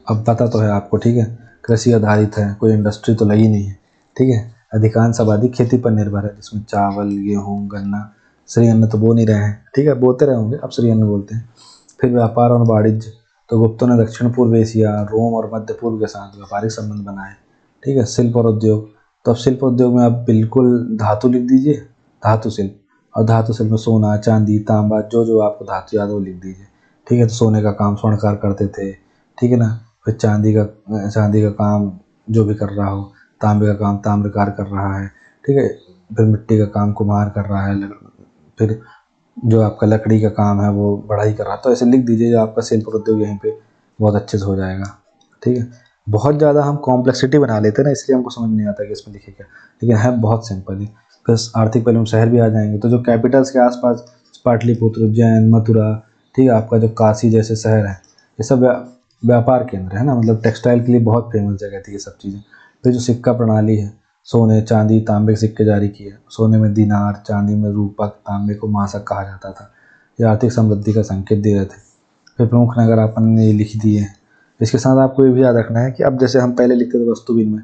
अब पता तो है आपको, ठीक है। कृषि आधारित है, कोई इंडस्ट्री तो लगी नहीं है, ठीक है। अधिकांश आबादी खेती पर निर्भर है, जिसमें चावल, गेहूँ, गन्ना, श्री अन्न तो बो नहीं रहे हैं, ठीक है, बोते रहे होंगे, अब श्री अन्न बोलते हैं। फिर व्यापार और वाणिज्य, तो गुप्तों ने दक्षिण पूर्व एशिया, रोम और मध्य पूर्व के साथ व्यापारिक संबंध बनाए, ठीक है। शिल्प और उद्योग, तो अब शिल्प उद्योग में आप बिल्कुल धातु लिख दीजिए, धातु शिल्प। और धातु शिल्प में सोना, चांदी, तांबा, जो जो आपको धातु याद है वो लिख दीजिए, ठीक है। तो सोने का काम स्वर्णकार करते थे, ठीक है ना। फिर चांदी का काम जो भी कर रहा हो, तांबे का काम ताम्रकार कर रहा है, ठीक है। फिर मिट्टी का काम कुम्हार कर रहा है, फिर जो आपका लकड़ी का काम है वो बढ़ई कर रहा है। तो ऐसे लिख दीजिए, जो आपका शिल्प उद्योग यहीं पे बहुत अच्छे से हो जाएगा, ठीक है। बहुत ज़्यादा हम कॉम्प्लेक्सिटी बना लेते हैं ना, इसलिए हमको समझ नहीं आता कि इसमें लिखे क्या, लेकिन है बहुत सिंपल है। फिर आर्थिक पहलू में शहर भी आ जाएंगे, तो जो कैपिटल्स के आसपास पाटलिपुत्र, उज्जैन, मथुरा, ठीक है, आपका जो काशी जैसे शहर है, ये सब व्यापार केंद्र है ना, मतलब टेक्सटाइल के लिए बहुत फेमस जगह थी ये सब चीज़ें। फिर जो सिक्का प्रणाली है, सोने, चांदी, तांबे के सिक्के जारी किए। सोने में दिनार, चांदी में रूपक, तांबे को मासक कहा जाता था। ये आर्थिक समृद्धि का संकेत दे रहे थे। फिर प्रमुख नगर अपन ने लिख दिए। इसके साथ आपको ये भी याद रखना है कि अब जैसे हम पहले लिखते थे वस्तु विनिमय,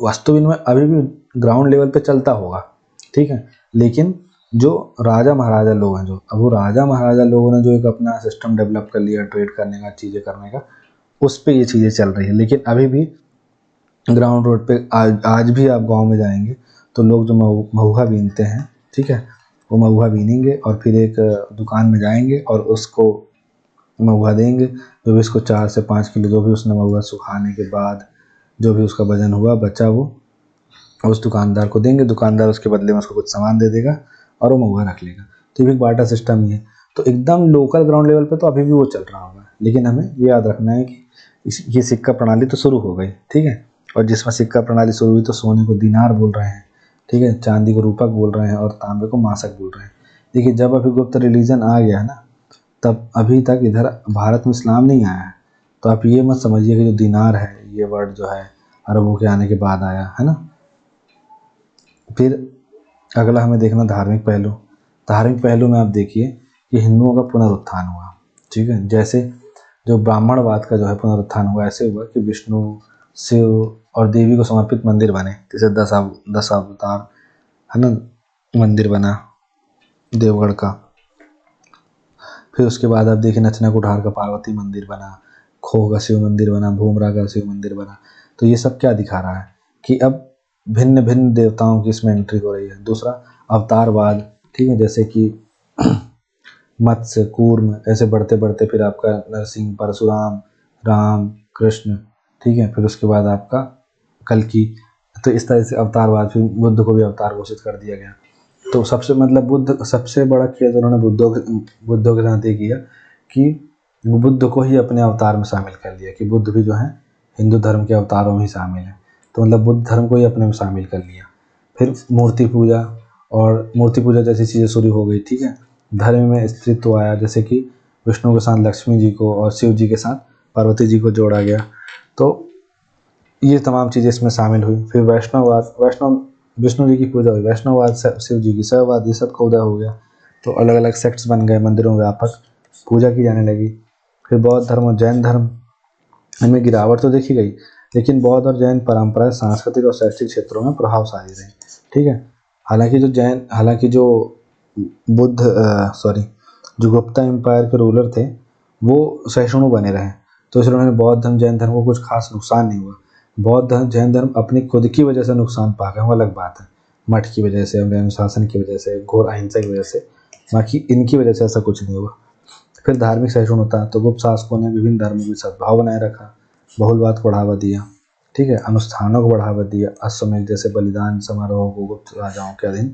वस्तु विनिमय अभी भी ग्राउंड लेवल पे चलता होगा, ठीक है। लेकिन जो राजा महाराजा लोग हैं, जो अब वो राजा महाराजा लोगों ने जो एक अपना सिस्टम डेवलप कर लिया ट्रेड करने का, चीज़ें करने का, उस पे ये चीज़ें चल रही है। लेकिन अभी भी ग्राउंड रोड पे आज भी आप गांव में जाएंगे तो लोग जो महुआ बीनते हैं, ठीक है, वो महुआ बीनेंगे और फिर एक दुकान में जाएंगे और उसको महुआ देंगे, जो भी उसको 4 से 5 किलो जो भी उसने महुआ सुखाने के बाद जो भी उसका वजन हुआ बचा, वो उस दुकानदार को देंगे। दुकानदार उसके बदले में उसको कुछ सामान दे देगा और वो महुआ रख लेगा। तो ये भी बाटा सिस्टम ही है। तो एकदम लोकल ग्राउंड लेवल पे तो अभी भी वो चल रहा होगा, लेकिन हमें ये याद रखना है कि ये सिक्का प्रणाली तो शुरू हो गई, ठीक है। और जिसमें सिक्का प्रणाली शुरू हुई तो सोने को दिनार बोल रहे हैं, ठीक है, चांदी को रूपक बोल रहे हैं और तांबे को मासक बोल रहे हैं। देखिए जब अभी गुप्त रिलीजन आ गया है ना, तब अभी तक इधर भारत में इस्लाम नहीं आया है। तो आप ये मत समझिए कि जो दिनार है ये वर्ड जो है अरबों के आने के बाद आया है ना। फिर अगला हमें देखना धार्मिक पहलू। धार्मिक पहलू में आप देखिए कि हिंदुओं का पुनरुत्थान हुआ, ठीक है। जैसे जो ब्राह्मणवाद का जो है पुनरुत्थान हुआ, ऐसे हुआ कि विष्णु शिव और देवी को समर्पित मंदिर बने, जैसे 10 अवतार है ना मंदिर बना देवगढ़ का। फिर उसके बाद आप देखिए नचना कुठार का पार्वती मंदिर बना, खोह का शिव मंदिर बना, भूमरा का शिव मंदिर बना। तो ये सब क्या दिखा रहा है कि अब भिन्न भिन्न देवताओं की इसमें एंट्री हो रही है। दूसरा अवतारवाद, ठीक है, जैसे कि मत्स्य कूर्म ऐसे बढ़ते बढ़ते फिर आपका नरसिंह, परशुराम, राम, कृष्ण, ठीक है, फिर उसके बाद आपका कल्कि। तो इस तरह से अवतारवाद, फिर बुद्ध को भी अवतार घोषित कर दिया गया। तो सबसे मतलब बुद्ध सबसे बड़ा किया तो उन्होंने बुद्धों के साथ ये किया कि बुद्ध को ही अपने अवतार में शामिल कर लिया कि बुद्ध भी जो है हिंदू धर्म के अवतारों में ही शामिल है। तो मतलब बुद्ध धर्म को ही अपने में शामिल कर लिया। फिर मूर्ति पूजा जैसी चीज़ें शुरू हो गई, ठीक है। धर्म में स्त्रीत्व आया, जैसे कि विष्णु के साथ लक्ष्मी जी को और शिव जी के साथ पार्वती जी को जोड़ा गया। तो ये तमाम चीज़ें इसमें शामिल हुई। फिर वैष्णव विष्णु जी की पूजा हुई, वैष्णववाद शिव जी की, शैववाद, ये सब का उदय हो गया। तो अलग अलग सेक्ट्स बन गए, मंदिरों में व्यापक पूजा की जाने लगी। फिर बौद्ध धर्म और जैन धर्म, इनमें गिरावट तो देखी गई, लेकिन बौद्ध और जैन परंपराएं सांस्कृतिक और शैक्षिक क्षेत्रों में प्रभावशाली रही, ठीक है। हालांकि जो जो गुप्ता एम्पायर के रूलर थे वो सहिष्णु बने रहे, तो इसलिए उन्होंने बौद्ध धर्म जैन धर्म को कुछ खास नुकसान नहीं हुआ। बौद्ध धर्म जैन धर्म अपनी खुद की वजह से नुकसान पा गए, वो अलग बात है, मठ की वजह से, अनुशासन की वजह से, घोर अहिंसा की वजह से, बाकी इनकी वजह से ऐसा कुछ नहीं हुआ। फिर धार्मिक सहिष्णुता, तो गुप्त शासकों ने विभिन्न धर्मों की सद्भाव बनाए रखा, बहुलवाद को बढ़ावा दिया, ठीक है, अनुष्ठानों को बढ़ावा दिया, अश्वमेध जैसे बलिदान समारोह को गुप्त राजाओं के अधीन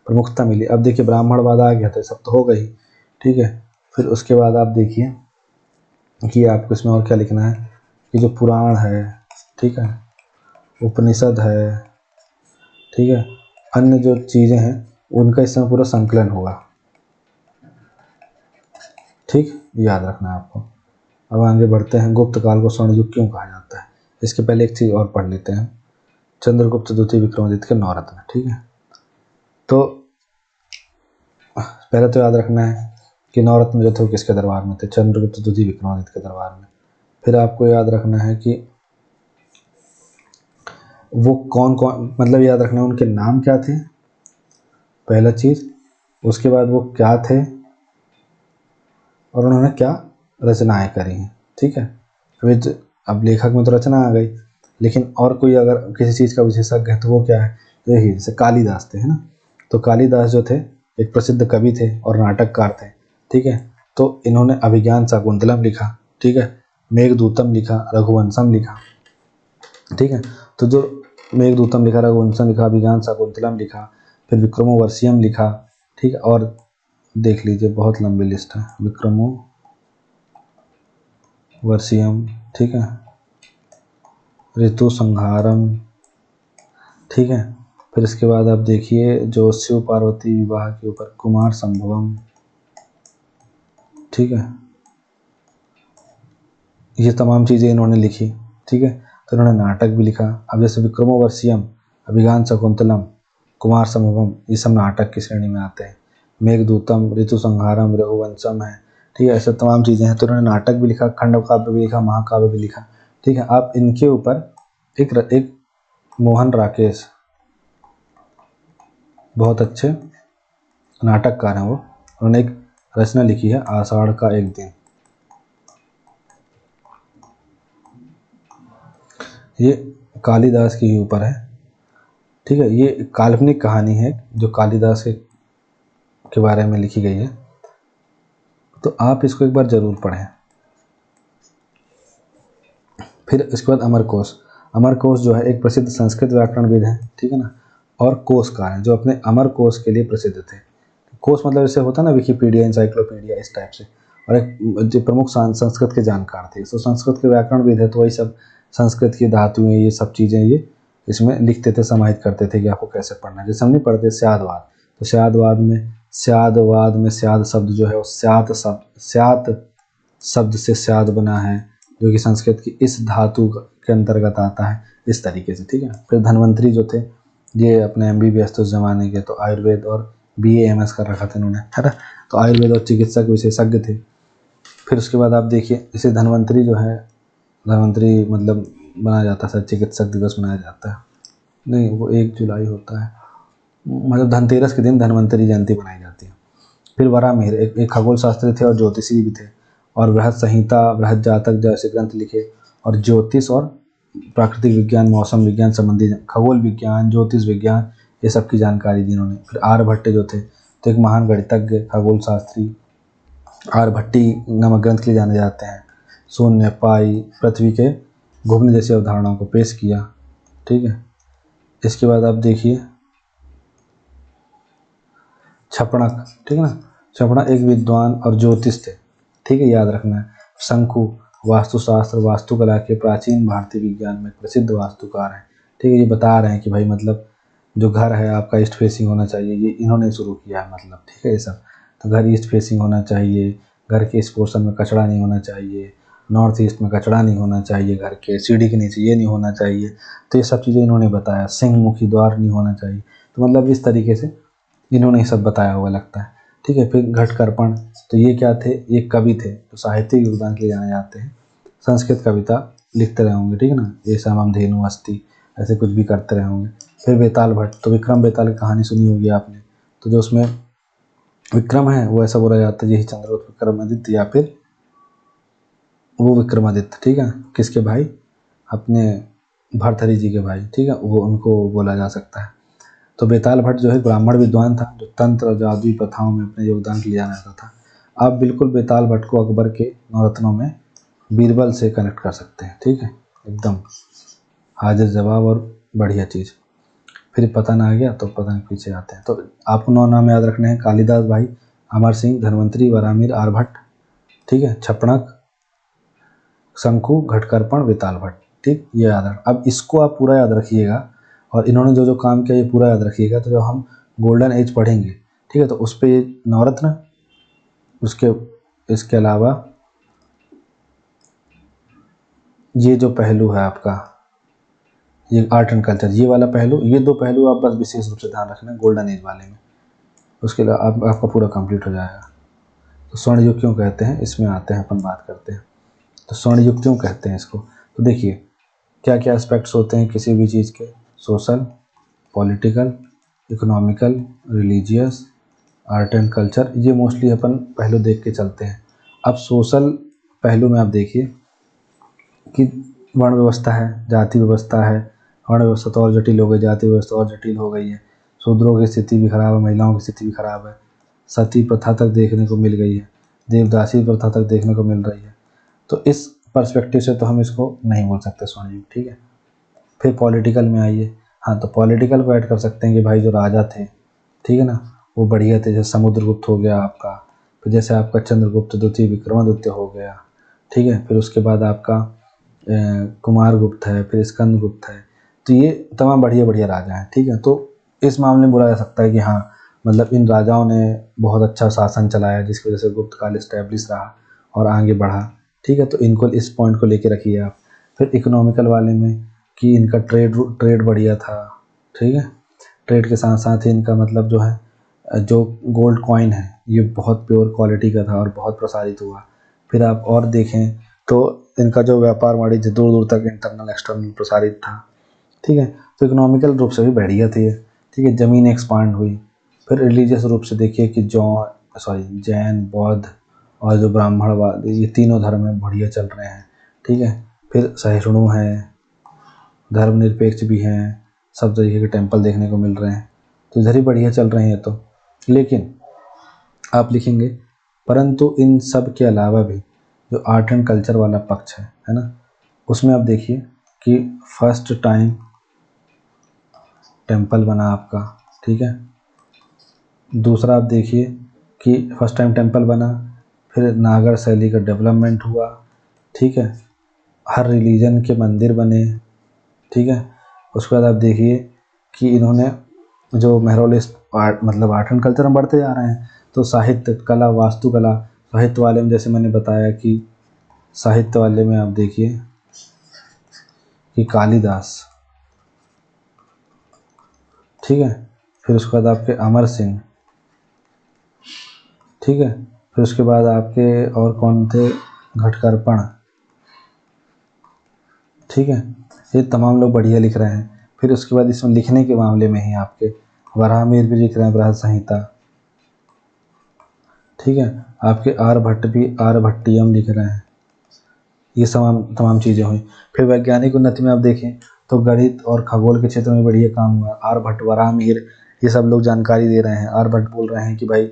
प्रमुखता मिली। अब देखिए ब्राह्मणवाद आ गया तो सब तो हो गई, ठीक है। फिर उसके बाद आप देखिए कि आपको इसमें और क्या लिखना है कि जो पुराण है, ठीक है, उपनिषद है, ठीक है, अन्य जो चीज़ें हैं उनका इसमें पूरा संकलन होगा, ठीक, याद रखना है आपको। अब आगे बढ़ते हैं। गुप्त काल को स्वर्ण युग क्यों कहा जाता है? इसके पहले एक चीज़ और पढ़ लेते हैं, चंद्रगुप्त द्वितीय विक्रमादित्य के 9 रत्न, ठीक है। तो पहले तो याद रखना है कि 9 रत्न जो थे वो किसके दरबार में थे? चंद्रगुप्त द्वितीय विक्रमादित्य के दरबार में। फिर आपको याद रखना है कि वो कौन कौन, मतलब याद रखना है उनके नाम क्या थे, पहला चीज़। उसके बाद वो क्या थे और उन्होंने क्या रचनाएं करी हैं, ठीक है। अब लेखक में तो रचना आ गई, लेकिन और कोई अगर किसी चीज़ का विशेषज्ञ है तो वो क्या है? यही, जैसे कालिदास थे, है ना। तो कालिदास जो थे एक प्रसिद्ध कवि थे और नाटककार थे, ठीक है। तो इन्होंने अभिज्ञान शाकुंतलम लिखा, ठीक है, मेघदूतम लिखा, रघुवंशम लिखा, ठीक है। तो जो मेघदूतम लिखा, रघुवंशम लिखा, अभिज्ञान शाकुंतलम लिखा, फिर विक्रमोर्वशीयम लिखा, ठीक है। और देख लीजिए बहुत लंबी लिस्ट है, विक्रमोर्वशीयम, ठीक है, ऋतु संहारम, ठीक है। फिर इसके बाद आप देखिए जो शिव पार्वती विवाह के ऊपर कुमार संभवम, ठीक है, ये तमाम चीज़ें इन्होंने लिखी, ठीक है। तो इन्होंने नाटक भी लिखा। अब जैसे विक्रमोर्वशीयम, अभिज्ञान शाकुंतलम, कुमार संभवम, ये सब नाटक की श्रेणी में आते हैं। मेघदूतम, ऋतु संहारम, रघुवंशम है, ठीक है, ऐसे तमाम चीज़ें हैं। तो इन्होंने नाटक भी लिखा, खंड काव्य भी लिखा, महाकाव्य भी लिखा, ठीक है। आप इनके ऊपर एक मोहन राकेश बहुत अच्छे नाटककार हैं, वो उन्होंने एक रचना लिखी है, आषाढ़ का एक दिन। ये कालिदास के ही ऊपर है, ठीक है। ये काल्पनिक कहानी है जो कालिदास के बारे में लिखी गई है, तो आप इसको एक बार जरूर पढ़ें। फिर इसके बाद अमरकोश जो है एक प्रसिद्ध संस्कृत व्याकरणविद है, ठीक है ना, और कोशकार हैं जो अपने अमर कोश के लिए प्रसिद्ध थे। कोश मतलब जैसे होता है ना विकिपीडिया, इंसाइक्लोपीडिया, इस टाइप से। और एक जो प्रमुख संस्कृत के जानकार थे, तो संस्कृत के व्याकरणविद है, तो वही सब संस्कृत की धातुएं, ये सब चीज़ें ये इसमें लिखते थे, समाहित करते थे कि आपको कैसे पढ़ना है। जैसे हम नहीं पढ़ते स्यादवाद, तो स्यादवाद में स्याद शब्द जो है वो स्यात शब्द से स्याद बना है, जो कि संस्कृत की इस धातु के अंतर्गत आता है, इस तरीके से, ठीक है। फिर धन्वंतरी जो थे ये अपने MBBS तो उस जमाने के, तो आयुर्वेद और BA MS कर रखा था इन्होंने, है ना। तो आयुर्वेद और चिकित्सा के विशेषज्ञ थे। फिर उसके बाद आप देखिए जैसे धन्वंतरी जो है, धन्वंतरी मतलब बनाया जाता है, चिकित्सक दिवस मनाया जाता है, नहीं वो 1 जुलाई होता है, मतलब धनतेरस के दिन धन्वंतरी जयंती मनाई जाती है। फिर वरामिहिर एक खगोल शास्त्री थे और ज्योतिषी भी थे, और बृहद संहिता, बृहद जातक जैसे ग्रंथ लिखे, और ज्योतिष और प्राकृतिक विज्ञान, मौसम विज्ञान संबंधी, खगोल विज्ञान, ज्योतिष विज्ञान, ये सब की जानकारी दी इन्होंने। फिर आर्यभट्ट जो थे तो एक महान गणितज्ञ, खगोल शास्त्री, आर्यभट्टी नामक ग्रंथ के लिए जाने जाते हैं। शून्य, पाई, पृथ्वी के घूमने जैसी अवधारणाओं को पेश किया। ठीक है, इसके बाद आप देखिए छपणक, ठीक है ना, छपणक एक विद्वान और ज्योतिष थे। ठीक है, याद रखना है। शंकु वास्तुशास्त्र, वास्तुकला के प्राचीन भारतीय विज्ञान में प्रसिद्ध वास्तुकार हैं। ठीक है, ये बता रहे हैं कि भाई मतलब जो घर है आपका ईस्ट फेसिंग होना चाहिए, ये इन्होंने शुरू किया है, मतलब ठीक है ये सब। तो घर ईस्ट फेसिंग होना चाहिए, घर के इस पोर्शन में कचरा नहीं होना चाहिए, नॉर्थ ईस्ट में कचरा नहीं होना चाहिए, घर के सीढ़ी के नीचे ये नहीं होना चाहिए। तो ये सब चीज़ें इन्होंने बताया। सिंहमुखी द्वार नहीं होना चाहिए। तो मतलब इस तरीके से इन्होंने ये सब बताया हुआ लगता है। ठीक है, फिर घटकर्पण, तो ये क्या थे, ये कवि थे तो साहित्यिक योगदान के लिए जाने जाते हैं। संस्कृत कविता लिखते रहे होंगे, ठीक है ना, ये समम धेनु अस्ति, ऐसे कुछ भी करते रहे होंगे। फिर बेताल भट्ट, तो विक्रम बेताल की कहानी सुनी होगी आपने, तो जो उसमें विक्रम है वो ऐसा बोला जाता है यही चंद्रगुप्त विक्रमादित्य, या फिर वो विक्रमादित्य, ठीक है, किसके भाई, अपने भर्तहरि जी के भाई, ठीक है, वो उनको बोला जा सकता है। तो बेताल भट्ट जो है ब्राह्मण विद्वान था, जो तंत्र और जादुई प्रथाओं में अपने योगदान के लिए जाना जाता था। आप बिल्कुल बेताल भट्ट को अकबर के नवरत्नों में बीरबल से कनेक्ट कर सकते हैं। ठीक है, एकदम हाजिर जवाब और बढ़िया चीज़। फिर पतन आ गया, तो पतन के पीछे आते हैं। तो आपको 9 नाम याद रखने हैं, कालिदास भाई, अमर सिंह, धन्वंतरी, वरामिहिर, आर्यभट्ट, ठीक है, छपणक, शंकु, घटकर्पण, बेताल भट्ट। ठीक, ये याद रख। अब इसको आप पूरा याद रखिएगा, और इन्होंने जो जो काम किया ये पूरा याद रखिएगा। तो जब हम गोल्डन एज पढ़ेंगे, ठीक है, तो उस पर नवरत्न, उसके इसके अलावा ये जो पहलू है आपका, ये आर्ट एंड कल्चर, ये वाला पहलू, ये 2 पहलू आप बस विशेष रूप से ध्यान रखना गोल्डन एज वाले में, उसके अलावा आपका पूरा कंप्लीट हो जाएगा। तो स्वर्ण युग क्यों कहते हैं, इसमें आते हैं, अपन बात करते हैं। तो स्वर्ण युग क्यों कहते हैं इसको, तो देखिए क्या क्या एस्पेक्ट्स होते हैं किसी भी चीज़ के, social, political, economical, religious, art and culture, ये मोस्टली अपन पहलू देख के चलते हैं। अब सोशल पहलू में आप देखिए कि वर्ण व्यवस्था है, जाति व्यवस्था है, वर्ण व्यवस्था तो और जटिल हो गई, जाति व्यवस्था और जटिल हो गई है, शूद्रों की स्थिति भी खराब है, महिलाओं की स्थिति भी खराब है, सती प्रथा तक देखने को मिल गई है, देवदासी प्रथा तक देखने को मिल रही है। तो इस पर्सपेक्टिव से तो हम इसको नहीं बोल सकते स्वर्ण युग। ठीक है, फिर पॉलिटिकल में आइए। हाँ, तो पॉलिटिकल को ऐड कर सकते हैं कि भाई जो राजा थे, ठीक है ना, वो बढ़िया थे, जैसे समुद्रगुप्त हो गया आपका, फिर जैसे आपका चंद्रगुप्त द्वितीय, विक्रमादित्य हो गया, ठीक है, फिर उसके बाद आपका कुमारगुप्त है, फिर स्कंदगुप्त है। तो ये तमाम बढ़िया बढ़िया राजा हैं। ठीक है, तो इस मामले में बोला जा सकता है कि हाँ, मतलब इन राजाओं ने बहुत अच्छा शासन चलाया, जिसकी वजह से गुप्त काल इस्टेब्लिश रहा और आगे बढ़ा। ठीक है, तो इनको इस पॉइंट को लेके रखिए आप। फिर इकोनॉमिकल वाले में कि इनका ट्रेड बढ़िया था। ठीक है, ट्रेड के साथ साथ ही इनका मतलब जो है, जो गोल्ड कॉइन है ये बहुत प्योर क्वालिटी का था और बहुत प्रसारित हुआ। फिर आप और देखें तो इनका जो व्यापार वाणिज्य दूर दूर तक इंटरनल एक्सटर्नल प्रसारित था। ठीक है, तो इकोनॉमिकल रूप से भी बढ़िया थी। ठीक है, ज़मीन एक्सपांड हुई। फिर रिलीजियस रूप से देखिए कि जैन, बौद्ध और जो ब्राह्मणवाद, ये तीनों धर्म में बढ़िया चल रहे हैं। ठीक है, फिर सहिष्णु हैं, धर्मनिरपेक्ष भी हैं, सब तरीके के टेम्पल देखने को मिल रहे हैं। तो इधर ही बढ़िया चल रहे हैं तो। लेकिन आप लिखेंगे परंतु इन सब के अलावा भी जो आर्ट एंड कल्चर वाला पक्ष है ना, उसमें आप देखिए कि फर्स्ट टाइम टेम्पल बना आपका। ठीक है, दूसरा आप देखिए कि फर्स्ट टाइम टेम्पल बना, फिर नागर शैली का डेवलपमेंट हुआ। ठीक है, हर रिलीजन के मंदिर बने। ठीक है, उसके बाद आप देखिए कि इन्होंने जो मेहरोलिस्ट आर्ट, मतलब आर्ट एंड कल्चर में बढ़ते जा रहे हैं। तो साहित्य, कला, वास्तुकला, साहित्य वाले में जैसे मैंने बताया कि साहित्य वाले में आप देखिए कि कालिदास, ठीक है, फिर उसके बाद आपके अमर सिंह, ठीक है, फिर उसके बाद आपके और कौन थे, घटकर्पण, ठीक है, ये तमाम लोग बढ़िया लिख रहे हैं। फिर उसके बाद इसमें लिखने के मामले में ही आपके वराहमिहिर भी लिख रहे हैं बृहद संहिता, ठीक है। आपके आर्यभट्ट भी आर्यभट्टियम लिख रहे हैं। ये तमाम चीज़ें हुई। फिर वैज्ञानिक उन्नति में आप देखें तो गणित और खगोल के क्षेत्र में बढ़िया काम हुआ। आर्यभट्ट, वराहमिहिर, ये सब लोग जानकारी दे रहे हैं। आर्यभट्ट बोल रहे हैं कि भाई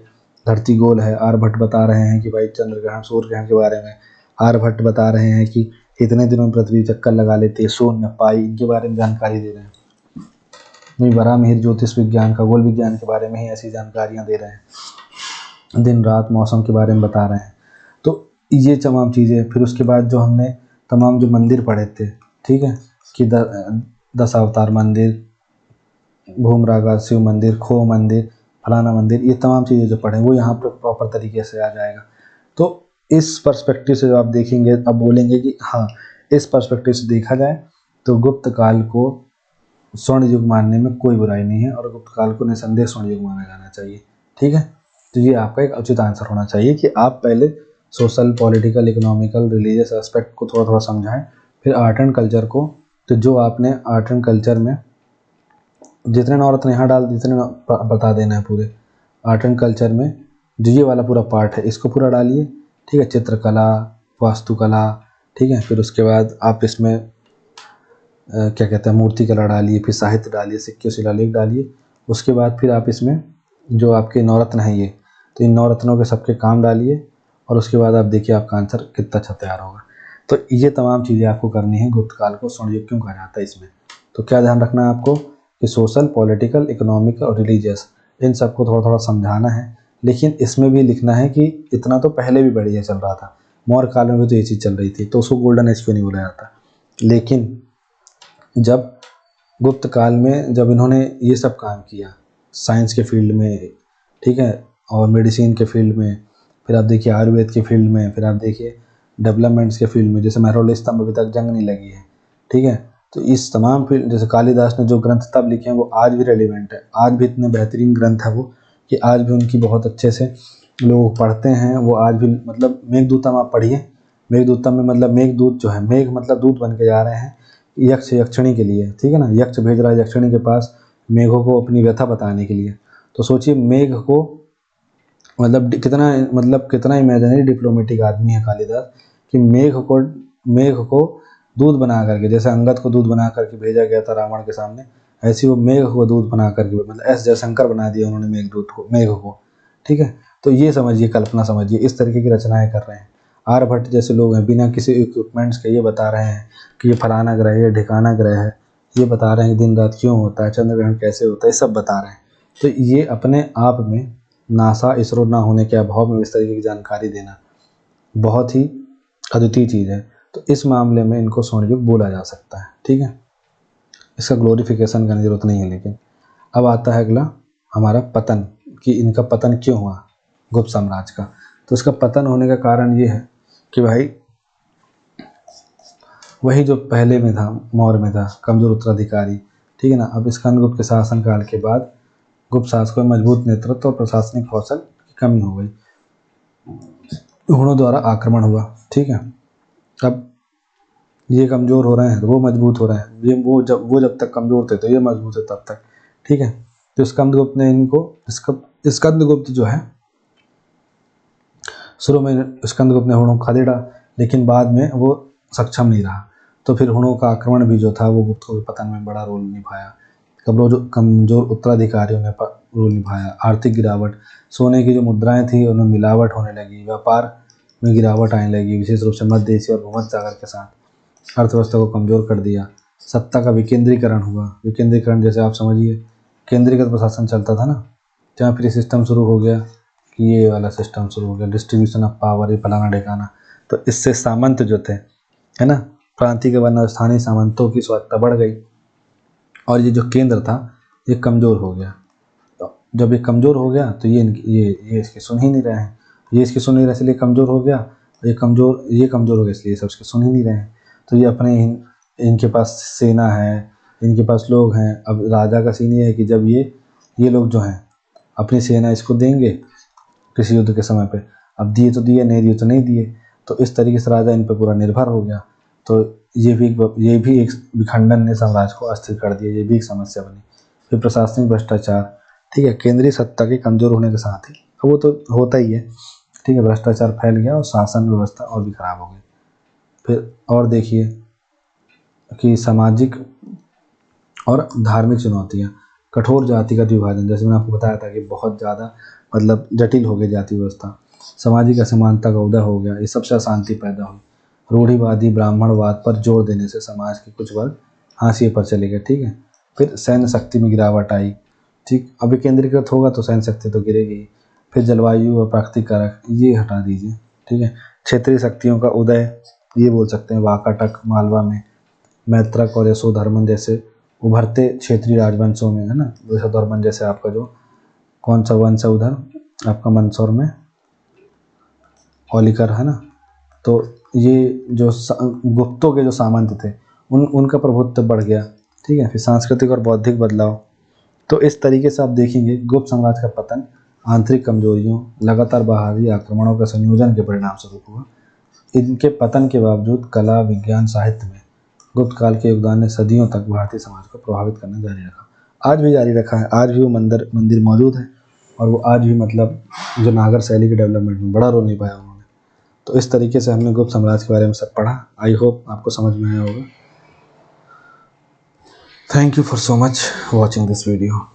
धरती गोल है। आर्यभट्ट बता रहे हैं कि भाई चंद्र ग्रहण, सूर्य ग्रहण के बारे में। आर्यभट्ट बता रहे हैं कि इतने दिनों में पृथ्वी चक्कर लगा लेती है, शून्य, पाई, इनके बारे में जानकारी दे रहे हैं। वराहमिहिर ज्योतिष विज्ञान, खगोल विज्ञान के बारे में ही ऐसी जानकारियाँ दे रहे हैं। दिन रात मौसम के बारे में बता रहे हैं। तो ये तमाम चीज़ें। फिर उसके बाद जो हमने तमाम जो मंदिर पढ़े थे, ठीक है, कि 10 अवतार मंदिर, भूमरागा शिव मंदिर, खो मंदिर, फलाना मंदिर, ये तमाम चीज़ें जो पढ़े वो यहाँ पर प्रॉपर तरीके से आ जाएगा। तो इस पर्सपेक्टिव से जो आप देखेंगे, अब बोलेंगे कि हाँ, इस पर्सपेक्टिव से देखा जाए तो गुप्त काल को स्वर्ण युग मानने में कोई बुराई नहीं है और गुप्त काल को निसंदेह स्वर्ण युग माना जाना चाहिए, ठीक है। तो ये आपका एक उचित आंसर होना चाहिए कि आप पहले social, political, economical, religious aspect को थोड़ा थोड़ा समझाएं, फिर आर्ट एंड कल्चर को। तो जो आपने आर्ट एंड कल्चर में जितने नवरत्न यहाँ डाल जितने बता देना है पूरे आर्ट एंड कल्चर में, जो ये वाला पूरा पार्ट है इसको पूरा डालिए, ठीक है। चित्रकला, वास्तुकला, ठीक है। फिर उसके बाद आप इसमें क्या कहते हैं, मूर्ति कला डालिए, फिर साहित्य डालिए, सिक्के शिलालेख डालिए। उसके बाद फिर आप इसमें जो आपके नवरत्न हैं ये, तो इन नवरत्नों के सबके काम डालिए और उसके बाद आप देखिए आपका आंसर कितना अच्छा तैयार होगा। तो ये तमाम चीज़ें आपको करनी है। गुप्त काल को स्वर्ण युग क्यों कहा जाता है इसमें, तो क्या ध्यान रखना है आपको कि सोशल, पॉलिटिकल, इकोनॉमिक और रिलीजियस, इन सबको थोड़ा थोड़ा समझाना है। लेकिन इसमें भी लिखना है कि इतना तो पहले भी बढ़िया चल रहा था, मौर्य काल में भी तो ये चीज़ चल रही थी, तो उसको गोल्डन एज क्यों नहीं बोला जाता। लेकिन जब गुप्त काल में जब इन्होंने ये सब काम किया साइंस के फील्ड में, ठीक है, और मेडिसिन के फील्ड में, फिर आप देखिए आयुर्वेद के फील्ड में, फिर आप देखिए डेवलपमेंट्स के फील्ड में, जैसे मेहरुल स्तंभ अभी तक जंग नहीं लगी है, ठीक है। तो इस तमाम फील्ड, जैसे कालिदास ने जो ग्रंथ तब लिखे हैं वो आज भी रेलिवेंट है, आज भी इतने बेहतरीन ग्रंथ है वो कि आज भी उनकी बहुत अच्छे से लोग पढ़ते हैं। वो आज भी, मतलब मेघदूतम आप पढ़िए, मेघदूतम में मतलब मेघदूत जो है, मेघ मतलब दूत बन के जा रहे हैं यक्ष यक्षिणी के लिए, ठीक है ना। यक्ष भेज रहा है यक्षिणी के पास मेघों को अपनी व्यथा बताने के लिए। तो सोचिए मेघ को, मतलब कितना इमेजिनरी डिप्लोमेटिक आदमी है कालिदास कि मेघ को दूध बना करके, जैसे अंगद को दूध बना करके भेजा गया था रावण के सामने, ऐसे वो मेघ को दूध बना करके, मतलब एस जयशंकर बना दिया उन्होंने मेघ को, ठीक है। तो ये समझिए, कल्पना समझिए, इस तरीके की रचनाएं कर रहे हैं। आर्यभट्ट जैसे लोग हैं, बिना किसी इक्विपमेंट्स के ये बता रहे हैं कि ये फलाना ग्रह है, ये ढिकाना ग्रह है, ये बता रहे हैं कि दिन रात क्यों होता है, चंद्र ग्रहण कैसे होता है, सब बता रहे हैं। तो ये अपने आप में नासा, इसरो ना होने के अभाव में इस तरीके की जानकारी देना बहुत ही अद्वितीय चीज़ है। तो इस मामले में इनको स्वर्ण युग बोला जा सकता है, ठीक है। इसका ग्लोरिफिकेशन करने की जरूरत नहीं है। लेकिन अब आता है अगला हमारा पतन, कि इनका पतन क्यों हुआ गुप्त साम्राज्य का। तो इसका पतन होने का कारण ये है कि भाई वही जो पहले में था, मौर्य में था, कमजोर उत्तराधिकारी, ठीक है ना। अब स्कंदगुप्त के शासनकाल के बाद गुप्त शासकों में मजबूत नेतृत्व और प्रशासनिक कौशल की कमी हो गई, हुणों द्वारा आक्रमण हुआ, ठीक है। अब ये कमज़ोर हो रहे हैं तो वो मजबूत हो रहे हैं, ये वो जब तक कमज़ोर थे तो ये मजबूत है तब तक, ठीक है। तो स्कंदगुप्त ने इनको, स्कंदगुप्त जो है, शुरू में स्कंदगुप्त ने हुणों को खदेड़ा, लेकिन बाद में वो सक्षम नहीं रहा। तो फिर हुणों का आक्रमण भी जो था वो गुप्त के पतन में बड़ा रोल निभाया। कमजोर उत्तराधिकारियों ने रोल निभाया। आर्थिक गिरावट, सोने की जो मुद्राएं थी उनमें मिलावट होने लगी, व्यापार में गिरावट आने लगी, विशेष रूप से मध्य एशिया और भूमध्य सागर के साथ अर्थव्यवस्था को कमजोर कर दिया। सत्ता का विकेंद्रीकरण हुआ। विकेंद्रीकरण जैसे आप समझिए केंद्रीकृत प्रशासन चलता था ना, जहाँ फिर सिस्टम शुरू हो गया कि ये वाला सिस्टम शुरू हो गया, डिस्ट्रीब्यूशन ऑफ पावर, ये फलाना ढिकाना। तो इससे सामंत जो थे, है ना, प्रांतीय के वरना स्थानीय सामंतों की स्वायत्ता बढ़ गई और ये जो केंद्र था ये कमज़ोर हो गया। तो जब ये कमज़ोर हो गया तो ये इसकी सुन ही नहीं रहे हैं, ये इसकी सुन नहीं रहे इसलिए कमज़ोर हो गया, ये कमज़ोर हो गया इसलिए सब इसकी सुन ही नहीं रहे हैं। तो ये अपने इनके पास सेना है, इनके पास लोग हैं। अब राजा का सीन ये है कि जब ये लोग जो हैं अपनी सेना इसको देंगे किसी युद्ध के समय पे, अब दिए तो दिए, नहीं दिए तो नहीं दिए। तो इस तरीके से राजा इन पर पूरा निर्भर हो गया। तो ये भी एक विखंडन ने साम्राज्य को अस्थिर कर दिया, ये भी एक समस्या बनी। फिर प्रशासनिक भ्रष्टाचार, ठीक है, केंद्रीय सत्ता के कमजोर होने के साथ ही, वो तो होता ही है, ठीक है, भ्रष्टाचार फैल गया और शासन व्यवस्था और भी खराब हो गई। फिर और देखिए कि सामाजिक और धार्मिक चुनौतियाँ, कठोर जातिगत विभाजन, जैसे मैंने आपको बताया था कि बहुत ज़्यादा मतलब जटिल हो गई जाति व्यवस्था, सामाजिक असमानता का उदय हो गया, ये सबसे अशांति पैदा हुई। रूढ़िवादी ब्राह्मणवाद पर जोर देने से समाज के कुछ वर्ग हाशिए पर चले गए, ठीक है। फिर सैन्य शक्ति में गिरावट आई, ठीक, अभी केंद्रीकृत होगा तो सैन्य शक्ति तो गिरेगी। फिर जलवायु और प्राकृतिक कारक ये हटा दीजिए, ठीक है। क्षेत्रीय शक्तियों का उदय, ये बोल सकते हैं, वाकाटक मालवा में, मैत्रक और यशोधर्मन जैसे उभरते क्षेत्रीय राजवंशों में, है ना। यशोधर्मन जैसे आपका जो कौन सा वंश है उधर आपका मंदसौर में, होलिकर, है ना। तो ये जो गुप्तों के जो सामंत थे उनका प्रभुत्व बढ़ गया, ठीक है। फिर सांस्कृतिक और बौद्धिक बदलाव, तो इस तरीके से आप देखेंगे गुप्त साम्राज्य का पतन आंतरिक कमजोरियों, लगातार बाहरी आक्रमणों के संयोजन के परिणाम स्वरूप हुआ। इनके पतन के बावजूद कला, विज्ञान, साहित्य में गुप्त काल के योगदान ने सदियों तक भारतीय समाज को प्रभावित करना जारी रखा, आज भी जारी रखा है। आज भी वो मंदिर मौजूद है और वो आज भी मतलब जो नागर शैली के डेवलपमेंट में बड़ा रोल निभाया उन्होंने। तो इस तरीके से हमने गुप्त साम्राज्य के बारे में सब पढ़ा। आई होप आपको समझ में आया होगा। Thank you for so much watching this video.